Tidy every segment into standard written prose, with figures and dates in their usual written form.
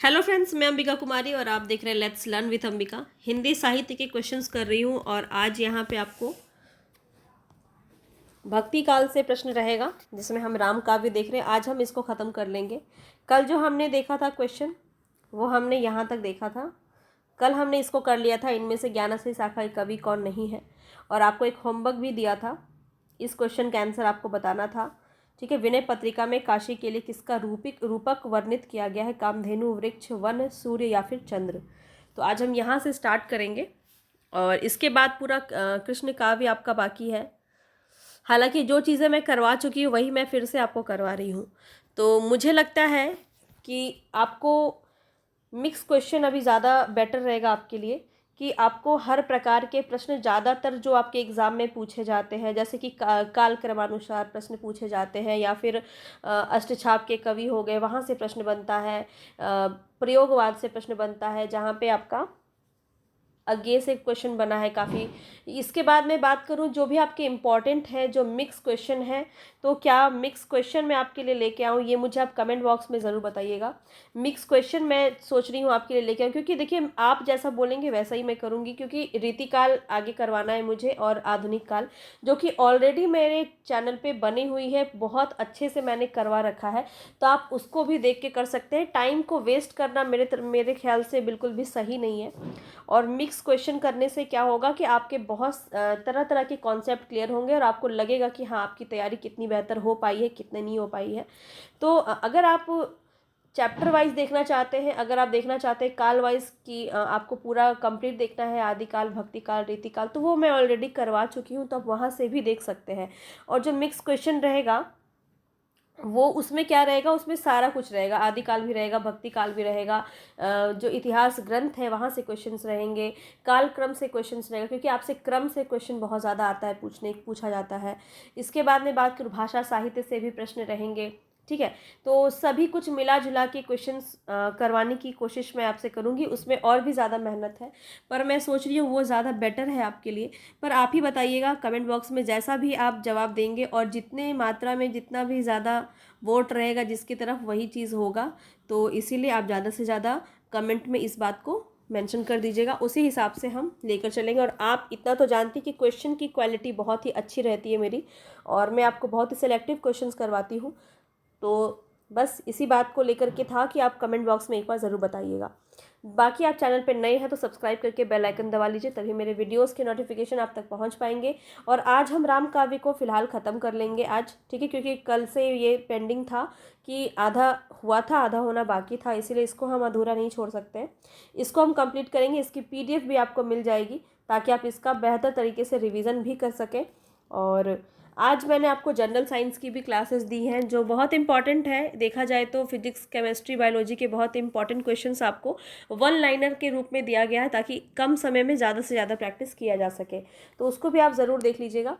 Hello friends, मैं अंबिका कुमारी और आप देख रहे हैं let's learn with Ambika. Hindi साहित्य के क्वेश्चंस कर रही हूँ और आज यहाँ पे आपको भक्ति काल से प्रश्न रहेगा जिसमें हम राम काव्य देख रहे हैं। आज हम इसको ख़त्म कर लेंगे। कल जो हमने देखा था क्वेश्चन वो हमने यहाँ तक देखा था। कल हमने इसको कर लिया था, इनमें से ज्ञानश्री शाखा कवि कौन नहीं है, और आपको एक होमवर्क भी दिया था। इस क्वेश्चन का आंसर आपको बताना था। ठीक है। विनय पत्रिका में काशी के लिए किसका रूपक वर्णित किया गया है? कामधेनु, वृक्ष, वन, सूर्य या फिर चंद्र। तो आज हम यहाँ से स्टार्ट करेंगे और इसके बाद पूरा कृष्ण काव्य आपका बाकी है। हालांकि जो चीज़ें मैं करवा चुकी हूँ वही मैं फिर से आपको करवा रही हूँ। तो मुझे लगता है कि आपको मिक्स क्वेश्चन अभी ज़्यादा बेटर रहेगा आपके लिए, कि आपको हर प्रकार के प्रश्न ज़्यादातर जो आपके एग्ज़ाम में पूछे जाते हैं, जैसे कि काल क्रमानुसार प्रश्न पूछे जाते हैं, या फिर अष्टछाप के कवि हो गए वहाँ से प्रश्न बनता है, प्रयोगवाद से प्रश्न बनता है जहाँ पे आपका आगे से क्वेश्चन बना है काफ़ी। इसके बाद मैं बात करूं जो भी आपके इम्पॉर्टेंट है, जो मिक्स क्वेश्चन है, तो क्या मिक्स क्वेश्चन मैं आपके लिए लेके आऊं, ये मुझे आप कमेंट बॉक्स में ज़रूर बताइएगा। मिक्स क्वेश्चन मैं सोच रही हूं आपके लिए लेके आऊं, क्योंकि देखिए आप जैसा बोलेंगे वैसा ही मैं करूँगी, क्योंकि रीतिकाल आगे करवाना है मुझे और आधुनिक काल, जो कि ऑलरेडी मेरे चैनल पर बनी हुई है, बहुत अच्छे से मैंने करवा रखा है। तो आप उसको भी देख के कर सकते हैं। टाइम को वेस्ट करना मेरे ख्याल से बिल्कुल भी सही नहीं है। और मिक्स क्वेश्चन करने से क्या होगा कि आपके बहुत तरह तरह के कॉन्सेप्ट क्लियर होंगे और आपको लगेगा कि हाँ, आपकी तैयारी कितनी बेहतर हो पाई है, कितनी नहीं हो पाई है। तो अगर आप चैप्टर वाइज देखना चाहते हैं, अगर आप देखना चाहते हैं काल वाइज कि आपको पूरा कंप्लीट देखना है, आदिकाल, भक्तिकाल, रीतिकाल, तो वो मैं ऑलरेडी करवा चुकी हूँ, तो आप वहाँ से भी देख सकते हैं। और जो मिक्स क्वेश्चन रहेगा वो उसमें क्या रहेगा, उसमें सारा कुछ रहेगा, आदिकाल भी रहेगा, भक्ति काल भी रहेगा, जो इतिहास ग्रंथ है वहाँ से क्वेश्चंस रहेंगे, काल क्रम से क्वेश्चंस रहेगा, क्योंकि आपसे क्रम से क्वेश्चन बहुत ज़्यादा आता है, पूछा जाता है। इसके बाद में बात करूँ भाषा साहित्य से भी प्रश्न रहेंगे। ठीक है। तो सभी कुछ मिला जुला के क्वेश्चंस करवाने की कोशिश मैं आपसे करूँगी। उसमें और भी ज़्यादा मेहनत है, पर मैं सोच रही हूँ वो ज़्यादा बेटर है आपके लिए। पर आप ही बताइएगा कमेंट बॉक्स में, जैसा भी आप जवाब देंगे और जितने मात्रा में जितना भी ज़्यादा वोट रहेगा जिसकी तरफ वही चीज़ होगा। तो इसीलिए आप ज़्यादा से ज़्यादा कमेंट में इस बात को मेंशन कर दीजिएगा, उसी हिसाब से हम लेकर चलेंगे। और आप इतना तो जानती कि क्वेश्चन की क्वालिटी बहुत ही अच्छी रहती है मेरी, और मैं आपको बहुत ही सिलेक्टिव क्वेश्चंस करवाती हूँ। तो बस इसी बात को लेकर के था कि आप कमेंट बॉक्स में एक बार ज़रूर बताइएगा। बाकी आप चैनल पर नए हैं तो सब्सक्राइब करके बेल आइकन दबा लीजिए, तभी मेरे वीडियोस के नोटिफिकेशन आप तक पहुंच पाएंगे। और आज हम राम काव्य को फ़िलहाल ख़त्म कर लेंगे आज, ठीक है, क्योंकि कल से ये पेंडिंग था कि आधा हुआ था, आधा होना बाकी था, इसीलिए इसको हम अधूरा नहीं छोड़ सकते। इसको हम कंप्लीट करेंगे। इसकी PDF भी आपको मिल जाएगी ताकि आप इसका बेहतर तरीके से रिविज़न भी कर सकें। और आज मैंने आपको जनरल साइंस की भी क्लासेस दी हैं जो बहुत इंपॉर्टेंट है। देखा जाए तो फिजिक्स, केमिस्ट्री, बायोलॉजी के बहुत इंपॉर्टेंट क्वेश्चंस आपको वन लाइनर के रूप में दिया गया है, ताकि कम समय में ज़्यादा से ज़्यादा प्रैक्टिस किया जा सके। तो उसको भी आप ज़रूर देख लीजिएगा।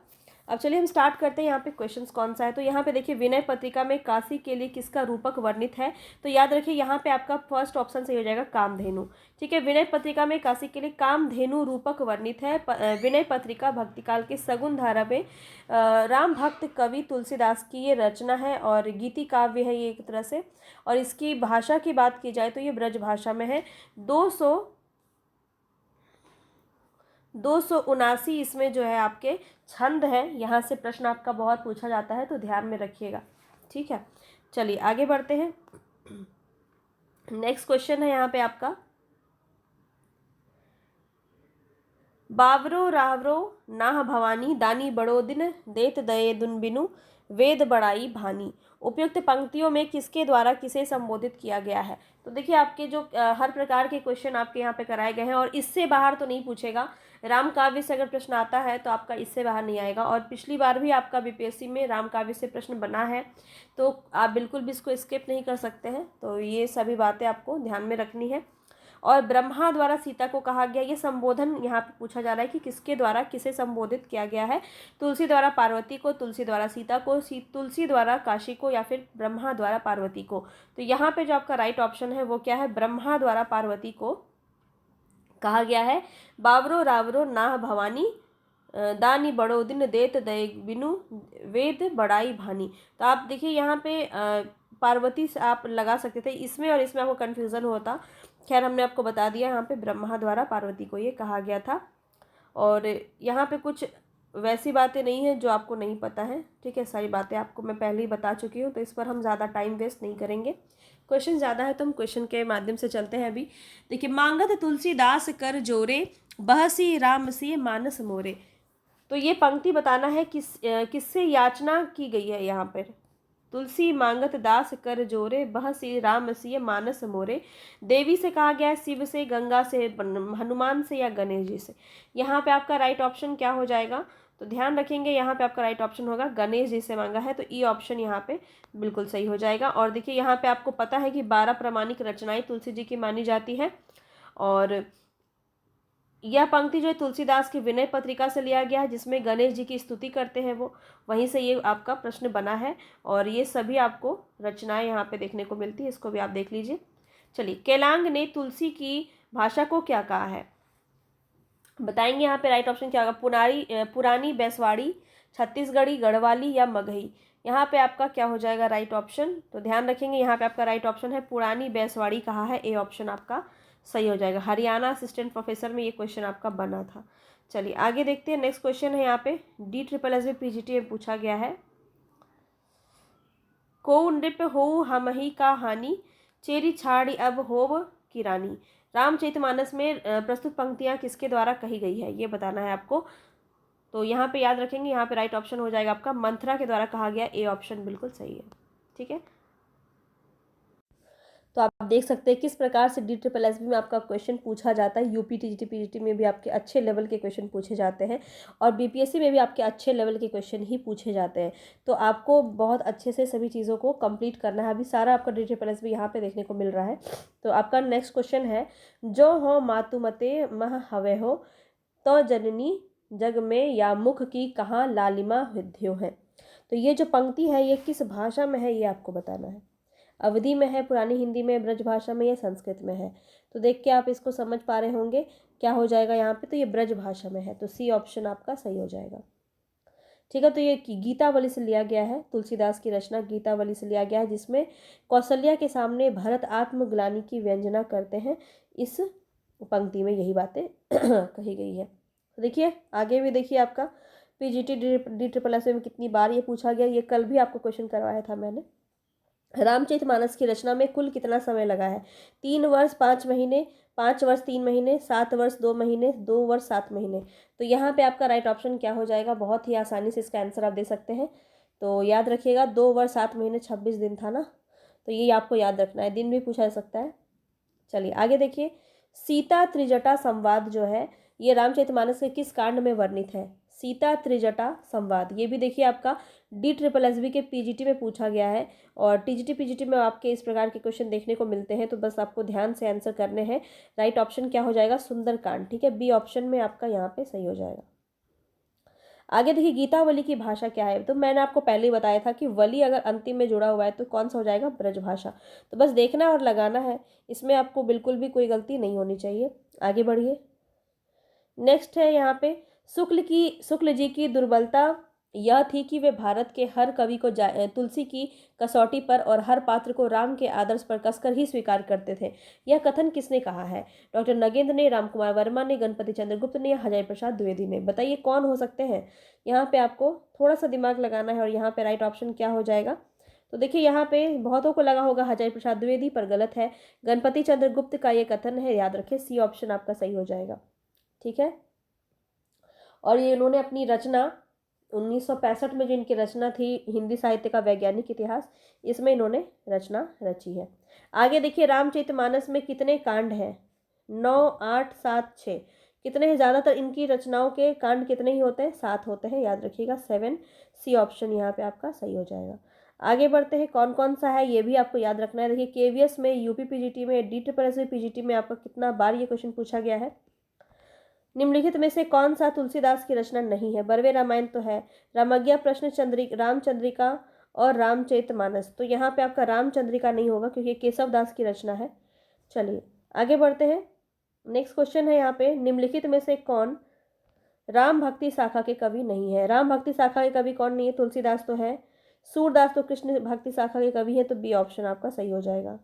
अब चलिए हम स्टार्ट करते हैं। यहाँ पे क्वेश्चंस कौन सा है, तो यहाँ पे देखिए विनय पत्रिका में काशी के लिए किसका रूपक वर्णित है। तो याद रखिए यहाँ पे आपका फर्स्ट ऑप्शन सही हो जाएगा, कामधेनु। ठीक है। विनय पत्रिका में काशी के लिए कामधेनु रूपक वर्णित है। विनय पत्रिका भक्तिकाल के सगुन धारा में राम भक्त कवि तुलसीदास की ये रचना है और गीति काव्य है ये एक तरह से। और इसकी भाषा की बात की जाए तो ये ब्रज भाषा में है। 279 इसमें जो है आपके छंद है। यहाँ से प्रश्न आपका बहुत पूछा जाता है, तो ध्यान में रखिएगा। ठीक है। चलिए आगे बढ़ते हैं। नेक्स्ट क्वेश्चन है यहाँ पे आपका, बावरो रावरो नाह भवानी दानी बड़ो दिन देत दये दुन बिनु वेद बड़ाई भानी। उपयुक्त पंक्तियों में किसके द्वारा किसे संबोधित किया गया है। तो देखिए आपके जो हर प्रकार के क्वेश्चन आपके यहाँ पे कराए गए हैं, और इससे बाहर तो नहीं पूछेगा। राम काव्य से अगर प्रश्न आता है तो आपका इससे बाहर नहीं आएगा। और पिछली बार भी आपका BPSC में राम काव्य से प्रश्न बना है, तो आप बिल्कुल भी इसको स्किप नहीं कर सकते हैं। तो ये सभी बातें आपको ध्यान में रखनी है। और ब्रह्मा द्वारा सीता को कहा गया, ये संबोधन यहाँ पे पूछा जा रहा है कि किसके द्वारा किसे संबोधित किया गया है। तुलसी द्वारा पार्वती को, तुलसी द्वारा सीता को, तुलसी द्वारा काशी को, या फिर ब्रह्मा द्वारा पार्वती को। तो यहाँ पे जो आपका राइट ऑप्शन है वो क्या है, ब्रह्मा द्वारा पार्वती को कहा गया है। बावरो रावरो नाह भवानी दानी बड़ो दिन देत दय बिनु वेद बड़ाई भानी। तो आप देखिए यहाँ पे पार्वती से आप लगा सकते थे, इसमें और इसमें आपको कन्फ्यूज़न होता। खैर हमने आपको बता दिया, यहाँ पे ब्रह्मा द्वारा पार्वती को ये कहा गया था। और यहाँ पे कुछ वैसी बातें नहीं हैं जो आपको नहीं पता है, ठीक है। सारी बातें आपको मैं पहले ही बता चुकी हूँ, तो इस पर हम ज़्यादा टाइम वेस्ट नहीं करेंगे। क्वेश्चन ज़्यादा है तो हम क्वेश्चन के माध्यम से चलते हैं अभी। देखिए, मांगत तुलसीदास कर जोरे, बहसी राम सी मानस मोरे। तो ये पंक्ति बताना है किससे याचना की गई है यहाँ पर। तुलसी मांगत दास कर जोरे, बहसी राम सिय मानस मोरे। देवी से कहा गया है, शिव से, गंगा से, हनुमान से या गणेश जी से। यहाँ पे आपका राइट ऑप्शन क्या हो जाएगा, तो ध्यान रखेंगे यहाँ पे आपका राइट ऑप्शन होगा गणेश जी से मांगा है, तो ई ऑप्शन यहाँ पे बिल्कुल सही हो जाएगा। और देखिए यहाँ पे आपको पता है कि 12 प्रामाणिक रचनाएं तुलसी जी की मानी जाती है, और यह पंक्ति जो है तुलसीदास की विनय पत्रिका से लिया गया है, जिसमें गणेश जी की स्तुति करते हैं वो, वहीं से ये आपका प्रश्न बना है। और ये सभी आपको रचनाएं यहाँ पे देखने को मिलती है, इसको भी आप देख लीजिए। चलिए, केलांग ने तुलसी की भाषा को क्या कहा है, बताएंगे। यहाँ पे राइट ऑप्शन क्या होगा, पुरानी बैसवाड़ी, छत्तीसगढ़ी, गढ़वाली या मगही। यहाँ पे आपका क्या हो जाएगा राइट ऑप्शन, तो ध्यान रखेंगे यहाँ पे आपका राइट ऑप्शन है पुरानी बैसवाड़ी कहा है, ए ऑप्शन आपका सही हो जाएगा। हरियाणा असिस्टेंट प्रोफेसर में ये क्वेश्चन आपका बना था। चलिए आगे देखते हैं, नेक्स्ट क्वेश्चन है यहाँ पे DSSB PGT में पूछा गया है। को नृप हो हम ही का हानि, चेरी छाड़ी अब होव की रानी। रामचरितमानस में प्रस्तुत पंक्तियाँ किसके द्वारा कही गई है, ये बताना है आपको। तो यहाँ पे याद रखेंगे, यहाँ पे राइट ऑप्शन हो जाएगा आपका मंथरा के द्वारा कहा गया, ए ऑप्शन बिल्कुल सही है, ठीक है। तो आप देख सकते हैं किस प्रकार से DSSB में आपका क्वेश्चन पूछा जाता है। यूपी TGT PGT में भी आपके अच्छे लेवल के क्वेश्चन पूछे जाते हैं, और BPSC में भी आपके अच्छे लेवल के क्वेश्चन ही पूछे जाते हैं। तो आपको बहुत अच्छे से सभी चीज़ों को कंप्लीट करना है। अभी सारा आपका DSSB यहाँ पे देखने को मिल रहा है। तो आपका नेक्स्ट क्वेश्चन है, जो हो मातुमते मह हवे हो, तो जननी जग में या मुख की कहाँ लालिमा विद्यो है। तो ये जो पंक्ति है ये किस भाषा में है, ये आपको बताना है। अवधी में है, पुरानी हिंदी में, ब्रज भाषा में या संस्कृत में है। तो देख के आप इसको समझ पा रहे होंगे क्या हो जाएगा यहाँ पे, तो ये ब्रज भाषा में है, तो सी ऑप्शन आपका सही हो जाएगा, ठीक है। तो ये गीतावली से लिया गया है, तुलसीदास की रचना गीतावली से लिया गया है, जिसमें कौशल्या के सामने भरत आत्मग्लानि की व्यंजना करते हैं। इस पंक्ति में यही बातें कही गई है। तो देखिए आगे भी देखिए, आपका PGT DSSB में कितनी बार ये पूछा गया, ये कल भी आपको क्वेश्चन करवाया था मैंने। रामचरितमानस की रचना में कुल कितना समय लगा है, 3 वर्ष 5 महीने, 5 वर्ष 3 महीने, 7 वर्ष 2 महीने, 2 वर्ष 7 महीने। तो यहाँ पे आपका राइट ऑप्शन क्या हो जाएगा, बहुत ही आसानी से इसका आंसर आप दे सकते हैं। तो याद रखिएगा 2 वर्ष 7 महीने 26 दिन था ना, तो ये आपको याद रखना है, दिन भी पूछा जा सकता है। चलिए आगे देखिए, सीता त्रिजटा संवाद जो है ये रामचरितमानस के किस कांड में वर्णित है। सीता त्रिजटा संवाद, ये भी देखिए आपका DSSB के PGT में पूछा गया है, और TGT PGT में आपके इस प्रकार के क्वेश्चन देखने को मिलते हैं। तो बस आपको ध्यान से आंसर करने हैं। राइट ऑप्शन क्या हो जाएगा, सुंदरकांड, ठीक है, बी ऑप्शन में आपका यहाँ पे सही हो जाएगा। आगे देखिए, गीतावली की भाषा क्या है, तो मैंने आपको पहले ही बताया था कि वली अगर अंतिम में जुड़ा हुआ है तो कौन सा हो जाएगा, ब्रजभाषा। तो बस देखना और लगाना है, इसमें आपको बिल्कुल भी कोई गलती नहीं होनी चाहिए। आगे बढ़िए, नेक्स्ट है यहाँ पे शुक्ल जी की दुर्बलता यह थी कि वे भारत के हर कवि को तुलसी की कसौटी पर और हर पात्र को राम के आदर्श पर कसकर ही स्वीकार करते थे। यह कथन किसने कहा है, डॉक्टर नगेंद्र ने, रामकुमार वर्मा ने, गणपति चंद्रगुप्त ने या हजारी प्रसाद द्विवेदी ने। बताइए कौन हो सकते हैं। यहाँ पे आपको थोड़ा सा दिमाग लगाना है, और यहाँ पे राइट ऑप्शन क्या हो जाएगा, तो देखिए यहाँ पे बहुतों को लगा होगा हजारी प्रसाद द्विवेदी, पर गलत है, गणपति चंद्रगुप्त का ये कथन है, याद रखें सी ऑप्शन आपका सही हो जाएगा, ठीक है। और ये इन्होंने अपनी रचना 1965 में जो इनकी रचना थी हिंदी साहित्य का वैज्ञानिक इतिहास, इसमें इन्होंने रचना रची है। आगे देखिए, रामचरितमानस में कितने कांड हैं, 9, 8, 7, 6, कितने हैं। ज़्यादातर इनकी रचनाओं के कांड कितने ही होते हैं, 7 होते हैं, याद रखिएगा 7, सी ऑप्शन यहाँ पे आपका सही हो जाएगा। आगे बढ़ते हैं, कौन कौन सा है ये भी आपको याद रखना है। देखिए KVS में, UP PGT में, DSSB PGT में आपका कितना बार ये क्वेश्चन पूछा गया है। निम्नलिखित में से कौन सा तुलसीदास की रचना नहीं है, बरवे रामायण तो है, रामज्ञा, प्रश्न चंद्रिका, रामचंद्रिका और रामचरितमानस। तो यहाँ पे आपका रामचंद्रिका नहीं होगा क्योंकि केशव दास की रचना है। चलिए आगे बढ़ते हैं, नेक्स्ट क्वेश्चन है यहाँ पे, निम्नलिखित में से कौन राम भक्ति शाखा के कवि नहीं है। राम भक्ति शाखा के कवि कौन नहीं है? तुलसीदास तो है, सूरदास तो कृष्ण भक्ति शाखा के कवि है, तो बी ऑप्शन आपका सही हो जाएगा।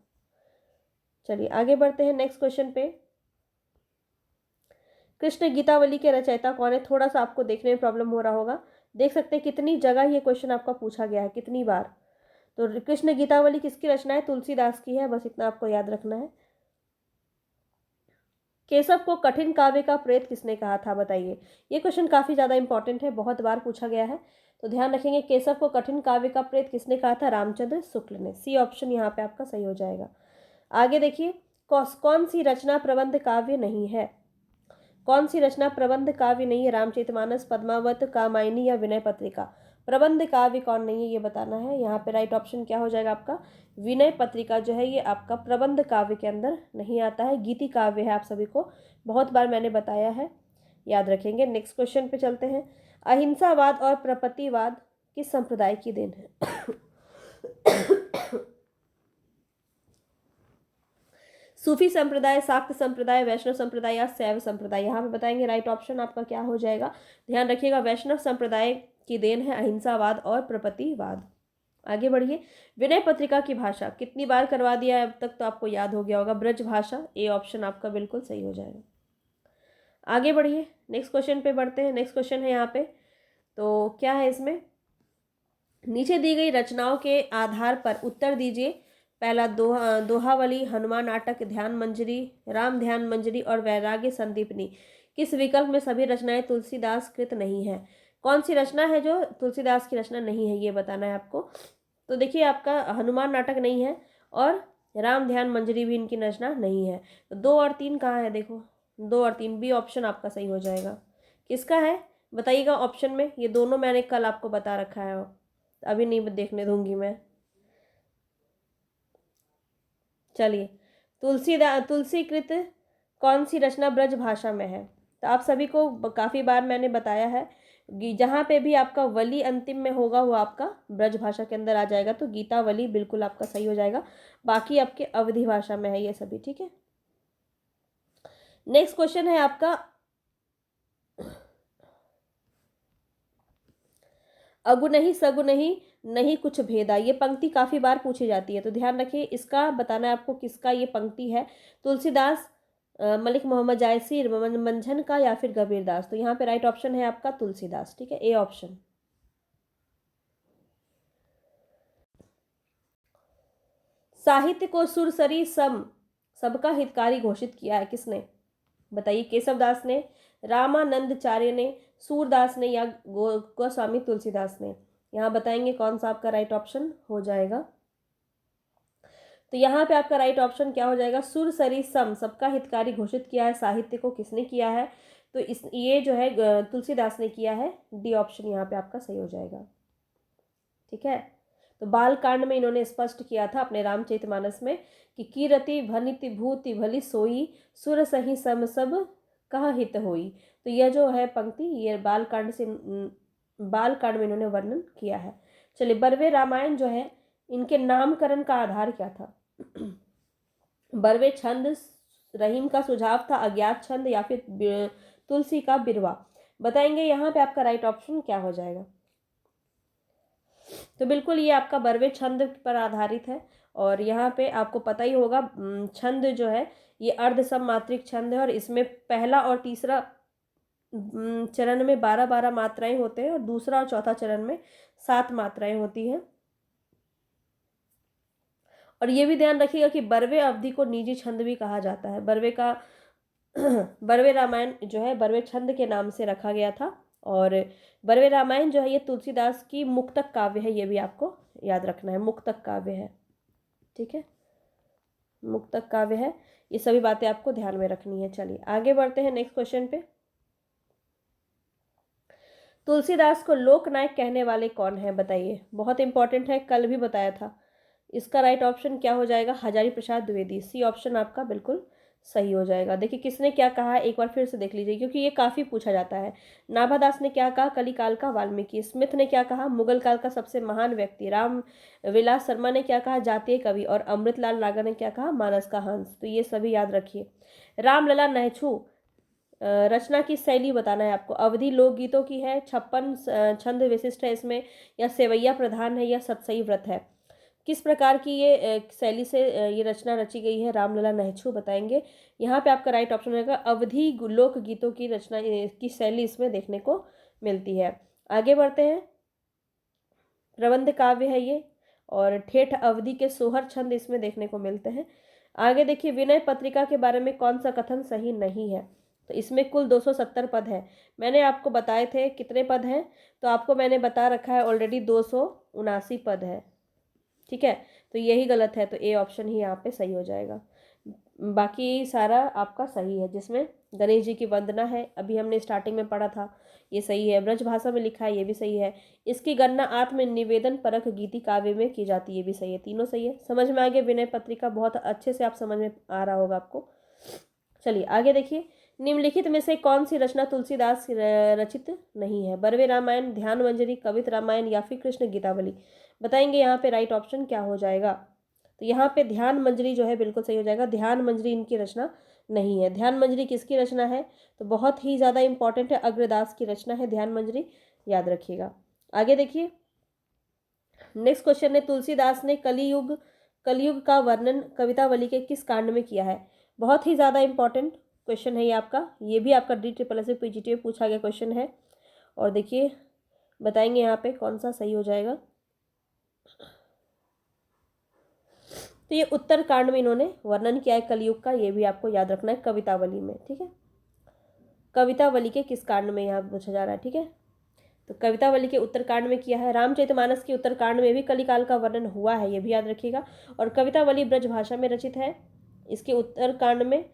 चलिए आगे बढ़ते हैं नेक्स्ट क्वेश्चन पे। कृष्ण गीतावली के रचयिता कौन है? थोड़ा सा आपको देखने में प्रॉब्लम हो रहा होगा, देख सकते हैं कितनी जगह ये क्वेश्चन आपका पूछा गया है, कितनी बार। तो कृष्ण गीतावली किसकी रचना है? तुलसीदास की है, बस इतना आपको याद रखना है। केशव को कठिन काव्य का प्रेत किसने कहा था? बताइए। ये क्वेश्चन काफी ज्यादा इंपॉर्टेंट है, बहुत बार पूछा गया है, तो ध्यान रखेंगे। केशव को कठिन काव्य का प्रेत किसने कहा था? रामचंद्र शुक्ल ने। सी ऑप्शन यहाँ पे आपका सही हो जाएगा। आगे देखिए, कौन सी रचना प्रबंध काव्य नहीं है? कौन सी रचना प्रबंध काव्य नहीं है? रामचरितमानस, पद्मावत, कामायनी या विनय पत्रिका? प्रबंध काव्य कौन नहीं है ये बताना है। यहाँ पे राइट ऑप्शन क्या हो जाएगा आपका? विनय पत्रिका जो है ये आपका प्रबंध काव्य के अंदर नहीं आता है, गीति काव्य है। आप सभी को बहुत बार मैंने बताया है, याद रखेंगे। नेक्स्ट क्वेश्चन पे चलते हैं। अहिंसावाद और प्रपतिवाद किस संप्रदाय की देन है? सूफी संप्रदाय, शाक्त संप्रदाय, वैष्णव संप्रदाय या शैव संप्रदाय? यहाँ पे बताएंगे राइट ऑप्शन आपका क्या हो जाएगा। ध्यान रखिएगा, वैष्णव संप्रदाय की देन है अहिंसावाद और प्रपतिवाद। आगे बढ़िए। विनय पत्रिका की भाषा कितनी बार करवा दिया है अब तक, तो आपको याद हो गया होगा, ब्रज भाषा। ए ऑप्शन आपका बिल्कुल सही हो जाएगा। आगे बढ़िए, नेक्स्ट क्वेश्चन पे बढ़ते हैं। नेक्स्ट क्वेश्चन है यहाँ पे, तो क्या है इसमें? नीचे दी गई रचनाओं के आधार पर उत्तर दीजिए। पहला दोहावली, हनुमान नाटक, ध्यान मंजरी, राम ध्यान मंजरी और वैराग्य संदीपनी किस विकल्प में सभी रचनाएं तुलसीदास कृत नहीं है? कौन सी रचना है जो तुलसीदास की रचना नहीं है ये बताना है आपको। तो देखिए, आपका हनुमान नाटक नहीं है और राम ध्यान मंजरी भी इनकी रचना नहीं है। तो 2 और 3 कहाँ है? देखो 2 और 3, बी ऑप्शन आपका सही हो जाएगा। किसका है बताइएगा ऑप्शन में। ये दोनों मैंने कल आपको बता रखा है, अभी नहीं देखने दूंगी मैं। चलिए, तुलसीकृत कौन सी रचना ब्रज भाषा में है? तो आप सभी को काफ़ी बार मैंने बताया है, जहाँ पे भी आपका वली अंतिम में होगा वो आपका ब्रज भाषा के अंदर आ जाएगा, तो गीतावली बिल्कुल आपका सही हो जाएगा। बाकी आपके अवधि भाषा में है ये सभी, ठीक है। नेक्स्ट क्वेश्चन है आपका, अगुनहि सगुनहि नहीं कुछ भेदा। ये पंक्ति काफी बार पूछी जाती है, तो ध्यान रखिए, इसका बताना है आपको किसका ये पंक्ति है। तुलसीदास, मलिक मोहम्मद जायसी, मंझन का या फिर कबीरदास? तो यहाँ पे राइट ऑप्शन है आपका तुलसीदास, ठीक है, ए ऑप्शन। साहित्य को सुरसरी सबका हितकारी घोषित किया है किसने? बताइए। केशवदास ने, रामानंदचार्य ने, सूरदास ने या गोस्वामी तुलसीदास ने? यहाँ बताएंगे कौन सा आपका राइट ऑप्शन हो जाएगा। तो यहाँ पे आपका राइट ऑप्शन क्या हो जाएगा? सुरसरी सबका हितकारी घोषित किया है, साहित्य को किसने किया है? तो ये जो है तुलसीदास ने किया है, डी ऑप्शन यहाँ पे आपका सही हो जाएगा, ठीक है। तो बाल कांड में इन्होंने स्पष्ट किया था अपने रामचरितमानस में कि कीरति भनिति भूति भली सोई, सुर सही सम सब कह हित होई। तो यह जो है पंक्ति ये बाल कांड में इन्होंने वर्णन किया है। चलिए, बरवे रामायण जो है इनके नामकरण का आधार क्या था? बरवे छंद, रहीम का सुझाव था, अज्ञात छंद या फिर तुलसी का बिरवा? बताएंगे यहाँ पे आपका राइट ऑप्शन क्या हो जाएगा। तो बिल्कुल ये आपका बरवे छंद पर आधारित है, और यहाँ पे आपको पता ही होगा छंद जो है ये अर्ध सममात्रिक छंद है, और इसमें पहला और तीसरा चरण में 12-12 मात्राएं होते हैं और दूसरा और चौथा चरण में 7 मात्राएं होती हैं। और ये भी ध्यान रखिएगा कि बरवे अवधि को निजी छंद भी कहा जाता है। बरवे रामायण जो है बरवे छंद के नाम से रखा गया था, और बरवे रामायण जो है ये तुलसीदास की मुक्तक काव्य है, ये भी आपको याद रखना है, मुक्तक काव्य है, ठीक है, मुक्तक काव्य है। ये सभी बातें आपको ध्यान में रखनी है। चलिए आगे बढ़ते हैं नेक्स्ट क्वेश्चन पे। तुलसीदास को लोकनायक कहने वाले कौन है? बताइए, बहुत इंपॉर्टेंट है, कल भी बताया था। इसका राइट ऑप्शन क्या हो जाएगा? हजारी प्रसाद द्विवेदी। सी ऑप्शन आपका बिल्कुल सही हो जाएगा। देखिए किसने क्या कहा है, एक बार फिर से देख लीजिए, क्योंकि ये काफ़ी पूछा जाता है। नाभादास ने क्या कहा? कलिकाल का वाल्मीकि। स्मिथ ने क्या कहा? मुगल काल का सबसे महान व्यक्ति। राम विलास शर्मा ने क्या कहा? जातीय कवि। और अमृतलाल नागर ने क्या कहा? मानस का हंस। तो ये सभी याद रखिए। रामलला नहछू रचना की शैली बताना है आपको। अवधि लोकगीतों की है, 56 छंद विशिष्ट है इसमें, या सेवैया प्रधान है, या सतसई व्रत है। किस प्रकार की ये शैली से ये रचना रची गई है, रामलला नहछू बताएंगे। यहाँ पे आपका राइट ऑप्शन रहेगा अवधि लोक गीतों की रचना की शैली इसमें देखने को मिलती है। आगे बढ़ते हैं। प्रबंध काव्य है ये, और ठेठ अवधि के सोहर छंद इसमें देखने को मिलते हैं। आगे देखिए, विनय पत्रिका के बारे में कौन सा कथन सही नहीं है। तो इसमें कुल 270 पद है। मैंने आपको बताए थे कितने पद हैं, तो आपको मैंने बता रखा है ऑलरेडी 279 पद है। ठीक है, तो यही गलत है, तो ए ऑप्शन ही यहाँ पे सही हो जाएगा। बाकी सारा आपका सही है, जिसमें गणेश जी की वंदना है, अभी हमने स्टार्टिंग में पढ़ा था, ये सही है। ब्रज भाषा में लिखा है, ये भी सही है। इसकी गणना आत्म निवेदन परक गीति काव्य में की जाती है, ये भी सही है। तीनों सही है। समझ में आ गया विनय पत्रिका, बहुत अच्छे से आप समझ में आ रहा होगा आपको। चलिए आगे देखिए, निम्नलिखित में से कौन सी रचना तुलसीदास रचित नहीं है। बरवे रामायण, ध्यान मंजरी, कवित रामायण, या फिर कृष्ण गीतावली बताएंगे। यहाँ पे राइट ऑप्शन क्या हो जाएगा। तो यहाँ पे ध्यान मंजरी जो है बिल्कुल सही हो जाएगा। ध्यान मंजरी इनकी रचना नहीं है। ध्यान मंजरी किसकी रचना है, तो बहुत ही ज़्यादा इंपॉर्टेंट है, अग्रदास की रचना है ध्यान मंजरी, याद रखिएगा। आगे देखिए, नेक्स्ट क्वेश्चन है, तुलसीदास ने कलयुग का वर्णन कवितावली के किस कांड में किया है। बहुत ही ज़्यादा इंपॉर्टेंट क्वेश्चन है ये आपका, ये भी आपका DSSS PGT में पूछा गया क्वेश्चन है। और देखिए बताएंगे यहाँ पे कौन सा सही हो जाएगा। तो ये उत्तर कांड में इन्होंने वर्णन किया है कलयुग का, ये भी आपको याद रखना है कवितावली में। ठीक है, कवितावली के किस कांड में यहाँ पूछा जा रहा है। ठीक है, तो कवितावली के उत्तरकांड में किया है। रामचरितमानस के उत्तरकांड में भी कलिकाल का वर्णन हुआ है, ये भी याद रखिएगा। और कवितावली ब्रज भाषा में रचित है। इसके उत्तरकांड में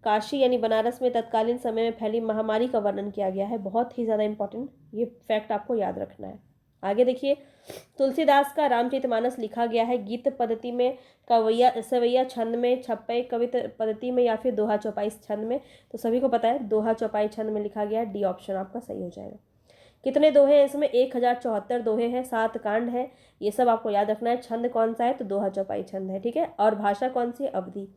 काशी यानी बनारस में तत्कालीन समय में फैली महामारी का वर्णन किया गया है। बहुत ही ज़्यादा इंपॉर्टेंट ये फैक्ट आपको याद रखना है। आगे देखिए, तुलसीदास का रामचरितमानस लिखा गया है गीत पद्धति में, कवैया सवैया छंद में, छप्पई कवित पद्धति में, या फिर दोहा चौपाई छंद में। तो सभी को पता है दोहा चौपाई छंद में लिखा गया है। डी ऑप्शन आपका सही हो जाएगा। कितने दोहे हैं इसमें, 1074 दोहे हैं, 7 कांड है, ये सब आपको याद रखना है। छंद कौन सा है, तो दोहा चौपाई छंद है। ठीक है, और भाषा कौन सी है, अवधि।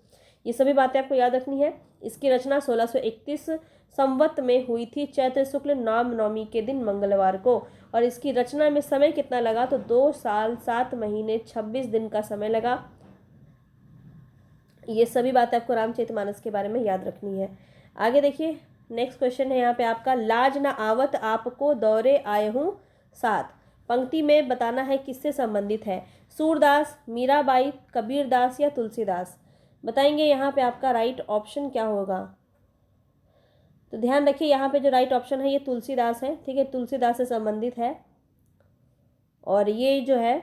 ये सभी बातें आपको याद रखनी है। इसकी रचना 1631 संवत में हुई थी, चैत्र शुक्ल नाम नवमी के दिन मंगलवार को। और इसकी रचना में समय कितना लगा, तो 2 साल 7 महीने 26 दिन का समय लगा। ये सभी बातें आपको रामचरितमानस के बारे में याद रखनी है। आगे देखिए, नेक्स्ट क्वेश्चन है यहाँ पे आपका, लाज न आवत आपको दौरे आए हूँ साथ। पंक्ति में बताना है किससे संबंधित है। सूरदास, मीराबाई, कबीरदास, या तुलसीदास बताएंगे। यहाँ पे आपका राइट ऑप्शन क्या होगा। तो ध्यान रखिए, यहाँ पे जो राइट ऑप्शन है ये तुलसीदास है। ठीक है, तुलसीदास से संबंधित है। और ये जो है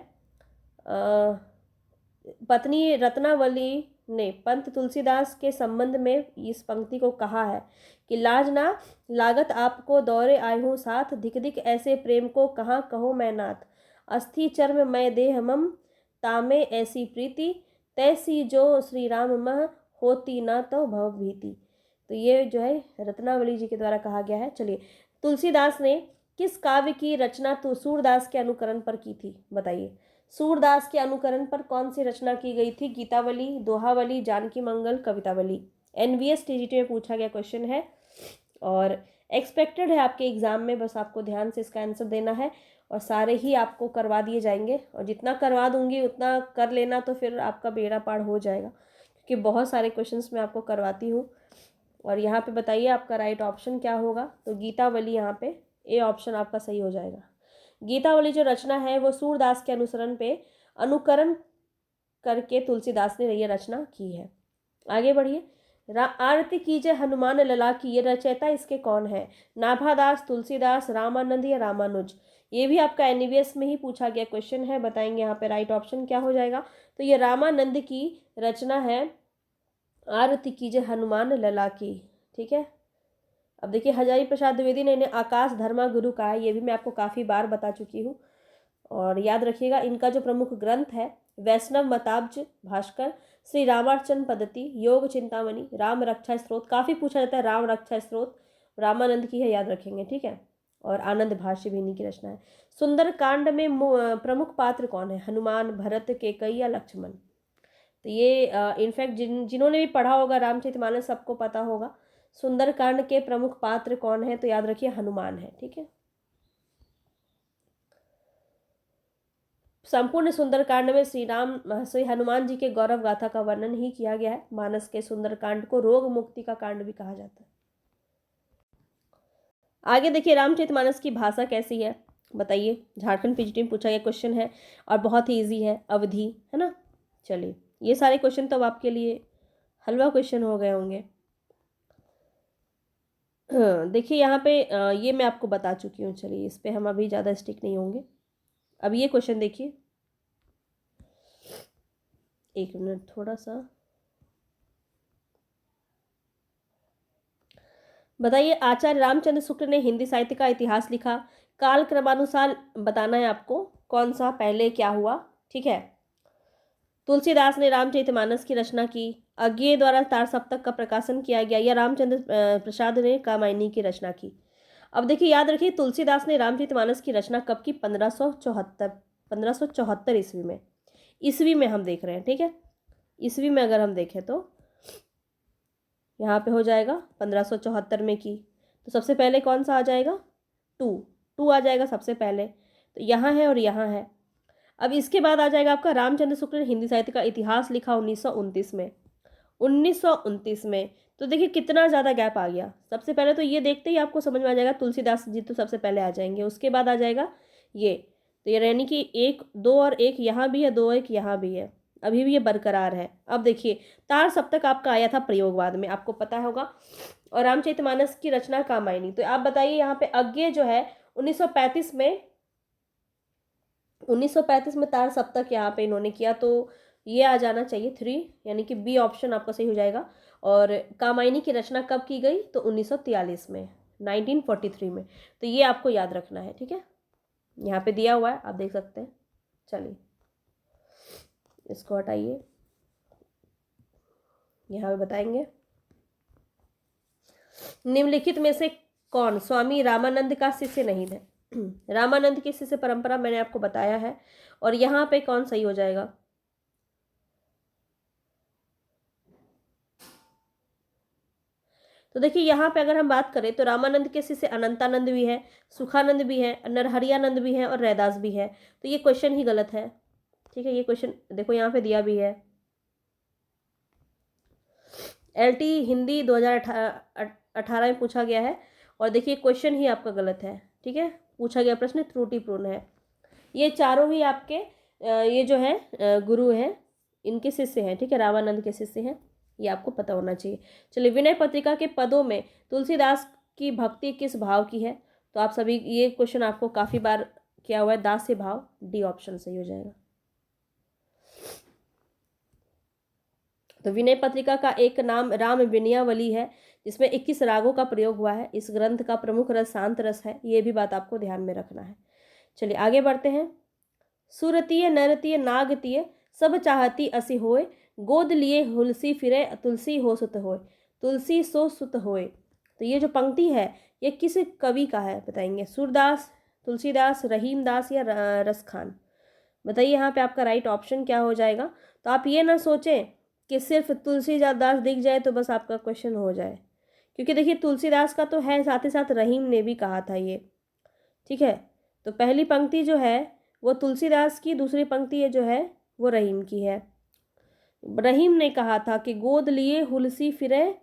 पत्नी रत्नावली ने पंत तुलसीदास के संबंध में इस पंक्ति को कहा है कि लाज ना लागत आपको दौरे आए हूँ साथ, धिक धिक ऐसे प्रेम को कहाँ कहो मैं नाथ। अस्थि चर्म मैं देह मम तामे ऐसी प्रीति, तैसी जो श्री राम मह होती ना तो भव भीति। तो ये जो है रत्नावली जी के द्वारा कहा गया है। चलिए, तुलसीदास ने किस काव्य की रचना तो सूरदास के अनुकरण पर की थी बताइए। सूरदास के अनुकरण पर कौन सी रचना की गई थी। गीतावली, दोहावली, जानकी मंगल, कवितावली। NVS TGT में पूछा गया क्वेश्चन है और एक्सपेक्टेड है आपके एग्जाम में, बस आपको ध्यान से इसका आंसर देना है। और सारे ही आपको करवा दिए जाएंगे, और जितना करवा दूंगी उतना कर लेना, तो फिर आपका बेड़ा पार हो जाएगा, क्योंकि बहुत सारे क्वेश्चंस मैं आपको करवाती हूँ। और यहाँ पे बताइए आपका राइट ऑप्शन क्या होगा। तो गीतावली, यहाँ पे ए ऑप्शन आपका सही हो जाएगा। गीतावली जो रचना है वो सूरदास के अनुकरण करके तुलसीदास ने ये रचना की है। आगे बढ़िए, आरती कीजिए हनुमान लला की, ये रचयिता इसके कौन है। नाभादास, तुलसीदास, रामानंद, या रामानुज। ये भी आपका NVS में ही पूछा गया क्वेश्चन है, बताएंगे यहाँ पे राइट ऑप्शन क्या हो जाएगा। तो ये रामानंद की रचना है, आरती कीजिए हनुमान लला की। ठीक है, अब देखिए, हजारी प्रसाद द्विवेदी ने इन्हें आकाश धर्मा गुरु कहा है, ये भी मैं आपको काफ़ी बार बता चुकी हूँ। और याद रखिएगा, इनका जो प्रमुख ग्रंथ है वैष्णव मताब्ज भास्कर, श्री रामार्चन पद्धति, योग चिंतामणि, राम रक्षा स्त्रोत, काफ़ी पूछा जाता है राम रक्षा स्त्रोत, रामानंद की है, याद रखेंगे। ठीक है, और आनंद भाष्य भी इन्हीं की रचना है। सुंदर कांड में प्रमुख पात्र कौन है, हनुमान, भरत, केकई, या लक्ष्मण। तो ये इनफैक्ट जिन्होंने भी पढ़ा होगा रामचरितमानस सबको पता होगा। सुंदरकांड के प्रमुख पात्र कौन है? तो याद रखिए हनुमान है। ठीक है, संपूर्ण सुंदरकांड में श्री हनुमान जी के गौरव गाथा का वर्णन ही किया गया है। मानस के सुंदरकांड को रोग मुक्ति का कांड भी कहा जाता है। आगे देखिए, रामचरितमानस की भाषा कैसी है बताइए। झारखंड पीजीटी में पूछा गया क्वेश्चन है और बहुत ही इजी है, अवधि है ना। चलिए, ये सारे क्वेश्चन तो अब आपके लिए हलवा क्वेश्चन हो गए होंगे। देखिए यहाँ पे ये मैं आपको बता चुकी हूँ। चलिए, इस पे हम अभी ज़्यादा स्टिक नहीं होंगे। अब ये क्वेश्चन देखिए, एक मिनट थोड़ा सा बताइए। आचार्य रामचंद्र शुक्ल ने हिंदी साहित्य का इतिहास लिखा, काल क्रमानुसार बताना है आपको कौन सा पहले क्या हुआ। ठीक है, तुलसीदास ने रामचरितमानस की रचना की, अज्ञेय द्वारा तार सप्तक का प्रकाशन किया गया, या रामचंद्र प्रसाद ने कामायनी की रचना की। अब देखिए, याद रखिए तुलसीदास ने रामचरितमानस की रचना कब की? 1574 ईस्वी में। ईस्वी में हम देख रहे हैं। ठीक है, ईस्वी में अगर हम देखें तो यहाँ पे हो जाएगा 1574 में की। तो सबसे पहले कौन सा आ जाएगा? टू आ जाएगा सबसे पहले। तो यहाँ है और यहाँ है। अब इसके बाद आ जाएगा आपका रामचंद्र शुक्ल ने हिंदी साहित्य का इतिहास लिखा 1929 में। 1929 में तो देखिए कितना ज़्यादा गैप आ गया। सबसे पहले तो ये देखते ही आपको समझ में आ जाएगा, तुलसीदास जी तो सबसे पहले आ जाएंगे। उसके बाद आ जाएगा ये, तो ये यानी कि 1 2 और 1 यहाँ भी है, 2 1 यहाँ भी है, अभी भी ये बरकरार है। अब देखिए, तार सप्तक आपका आया था प्रयोगवाद में, आपको पता होगा, और रामचरितमानस की रचना कामायनी। तो आप बताइए यहाँ पे अज्ञेय जो है 1935 में तार सप्तक यहाँ पे इन्होंने किया, तो ये आ जाना चाहिए 3, यानी कि बी ऑप्शन आपका सही हो जाएगा। और कामायनी की रचना कब की गई? तो 1943 में, 1943 में। तो ये आपको याद रखना है। ठीक है, यहाँ पे दिया हुआ है, आप देख सकते हैं। चलिए, इसको हटाइए, यहाँ पे बताएंगे निम्नलिखित में से कौन स्वामी रामानंद का शिष्य नहीं है? रामानंद की शिष्य परंपरा मैंने आपको बताया है, और यहाँ पे कौन सही हो जाएगा? तो देखिए, यहाँ पे अगर हम बात करें तो रामानंद के शिष्य अनंतानंद भी है, सुखानंद भी है, नरहरियानंद भी है और रैदास भी है। तो ये क्वेश्चन ही गलत है। ठीक है, ये क्वेश्चन देखो यहाँ पे दिया भी है, LT हिंदी 2018 में पूछा गया है, और देखिए क्वेश्चन ही आपका गलत है। ठीक है, पूछा गया प्रश्न त्रुटिपूर्ण है। ये चारों ही आपके ये जो है गुरु हैं, इनके शिष्य हैं। ठीक है, रामानंद के शिष्य हैं, ये आपको पता होना चाहिए। चलिए, विनय पत्रिका के पदों में तुलसीदास की भक्ति किस भाव की है? तो आप सभी, ये क्वेश्चन आपको काफ़ी बार किया हुआ है, दास्य भाव, डी ऑप्शन सही हो जाएगा। तो विनय पत्रिका का एक नाम राम विनयावली है, जिसमें 21 रागों का प्रयोग हुआ है। इस ग्रंथ का प्रमुख रस शांत रस है, ये भी बात आपको ध्यान में रखना है। चलिए आगे बढ़ते हैं। सुरतीय नरतीय नागतीय सब चाहती असी होय, गोद लिए हुलसी फिरे तुलसी हो सुत होय, तुलसी सो सुत होय। तो ये जो पंक्ति है ये किस कवि का है बताएंगे? सूरदास, तुलसीदास, रहीमदास या रसखान? बताइए यहाँ पे आपका राइट ऑप्शन क्या हो जाएगा। तो आप ये ना सोचें कि सिर्फ तुलसीदास दिख जाए तो बस आपका क्वेश्चन हो जाए, क्योंकि देखिए तुलसीदास का तो है, साथ ही साथ रहीम ने भी कहा था ये। ठीक है, तो पहली पंक्ति जो है वो तुलसीदास की, दूसरी पंक्ति ये जो है वो रहीम की है। रहीम ने कहा था कि गोद लिए हुलसी फिरे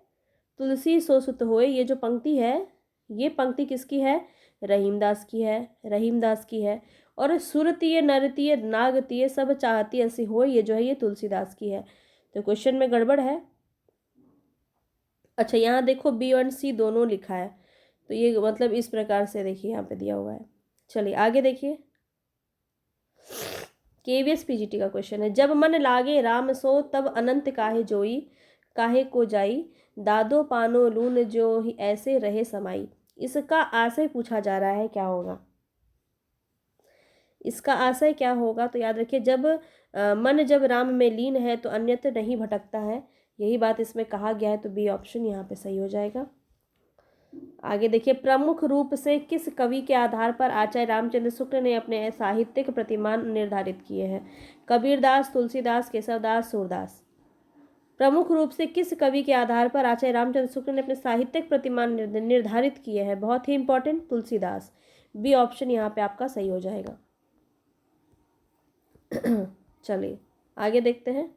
तुलसी सो सुत होए। ये जो पंक्ति है, ये पंक्ति किसकी है? रहीमदास की है, रहीमदास की है। और सुरतीय नरतीय नागतीय सब चाहती ऐसी हो, ये जो है ये तुलसीदास की है। तो क्वेश्चन में गड़बड़ है। अच्छा, यहाँ देखो बी और सी दोनों लिखा है, तो ये मतलब इस प्रकार से देखिए यहाँ पे दिया हुआ है। चलिए आगे देखिए, KVS PGT का क्वेश्चन है। जब मन लागे राम सो तब अनंत काहे जोई, काहे को जाई, दादो पानो लून जो ही ऐसे रहे समाई। इसका आशय पूछा जा रहा है, क्या होगा इसका आशय क्या होगा? तो याद रखिए, जब मन जब राम में लीन है तो अन्यत्र नहीं भटकता है, यही बात इसमें कहा गया है। तो बी ऑप्शन यहाँ पे सही हो जाएगा। आगे देखिए, प्रमुख रूप से किस कवि के आधार पर आचार्य रामचंद्र शुक्ल ने अपने साहित्यिक प्रतिमान निर्धारित किए हैं? कबीरदास, तुलसीदास, केशवदास, सूरदास? प्रमुख रूप से किस कवि के आधार पर आचार्य रामचंद्र शुक्ल ने अपने साहित्यिक प्रतिमान निर्धारित किए हैं? बहुत ही इंपॉर्टेंट, तुलसीदास। बी ऑप्शन यहाँ पे आपका सही हो जाएगा। चलिए आगे देखते हैं।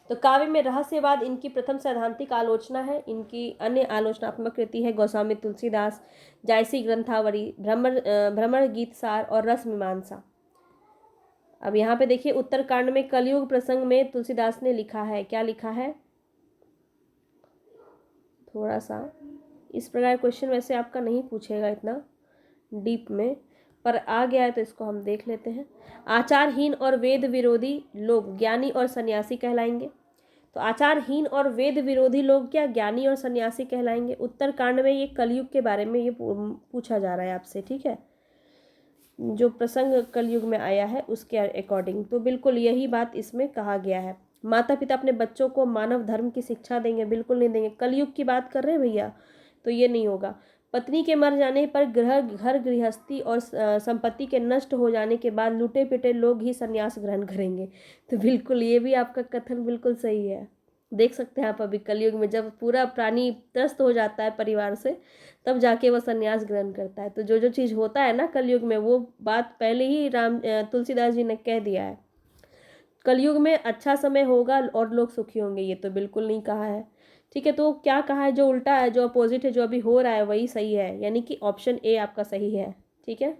तो काव्य में रहस्यवाद इनकी प्रथम सैद्धांतिक आलोचना है। इनकी अन्य आलोचनात्मक कृति है गोस्वामी तुलसीदास, जायसी ग्रंथावली, भ्रमर गीत सार और रस मीमांसा। अब यहाँ पे देखिए उत्तरकांड में कलयुग प्रसंग में तुलसीदास ने लिखा है, क्या लिखा है? थोड़ा सा इस प्रकार क्वेश्चन वैसे आपका नहीं पूछेगा इतना डीप में, पर आ गया है तो इसको हम देख लेते हैं। आचारहीन और वेद विरोधी लोग ज्ञानी और सन्यासी कहलाएंगे। तो आचारहीन और वेद विरोधी लोग क्या ज्ञानी और सन्यासी कहलाएंगे? उत्तरकांड में ये कलयुग के बारे में ये पूछा जा रहा है आपसे, ठीक है, जो प्रसंग कलयुग में आया है उसके अकॉर्डिंग। तो बिल्कुल यही बात इसमें कहा गया है। माता पिता अपने बच्चों को मानव धर्म की शिक्षा देंगे? बिल्कुल नहीं देंगे। कलयुग की बात कर रहे हैं भैया, तो ये नहीं होगा। पत्नी के मर जाने पर घर गृहस्थी और संपत्ति के नष्ट हो जाने के बाद लूटे पिटे लोग ही संन्यास ग्रहण करेंगे। तो बिल्कुल ये भी आपका कथन बिल्कुल सही है। देख सकते हैं आप अभी कलयुग में जब पूरा प्राणी त्रस्त हो जाता है परिवार से, तब जाके वो संन्यास ग्रहण करता है। तो जो जो चीज़ होता है ना कलयुग में, वो बात पहले ही तुलसीदास जी ने कह दिया है। कलयुग में अच्छा समय होगा और लोग सुखी होंगे, ये तो बिल्कुल नहीं कहा है, ठीक है। तो क्या कहा है? जो उल्टा है, जो अपोजिट है, जो अभी हो रहा है वही सही है, यानी कि ऑप्शन ए आपका सही है, ठीक है।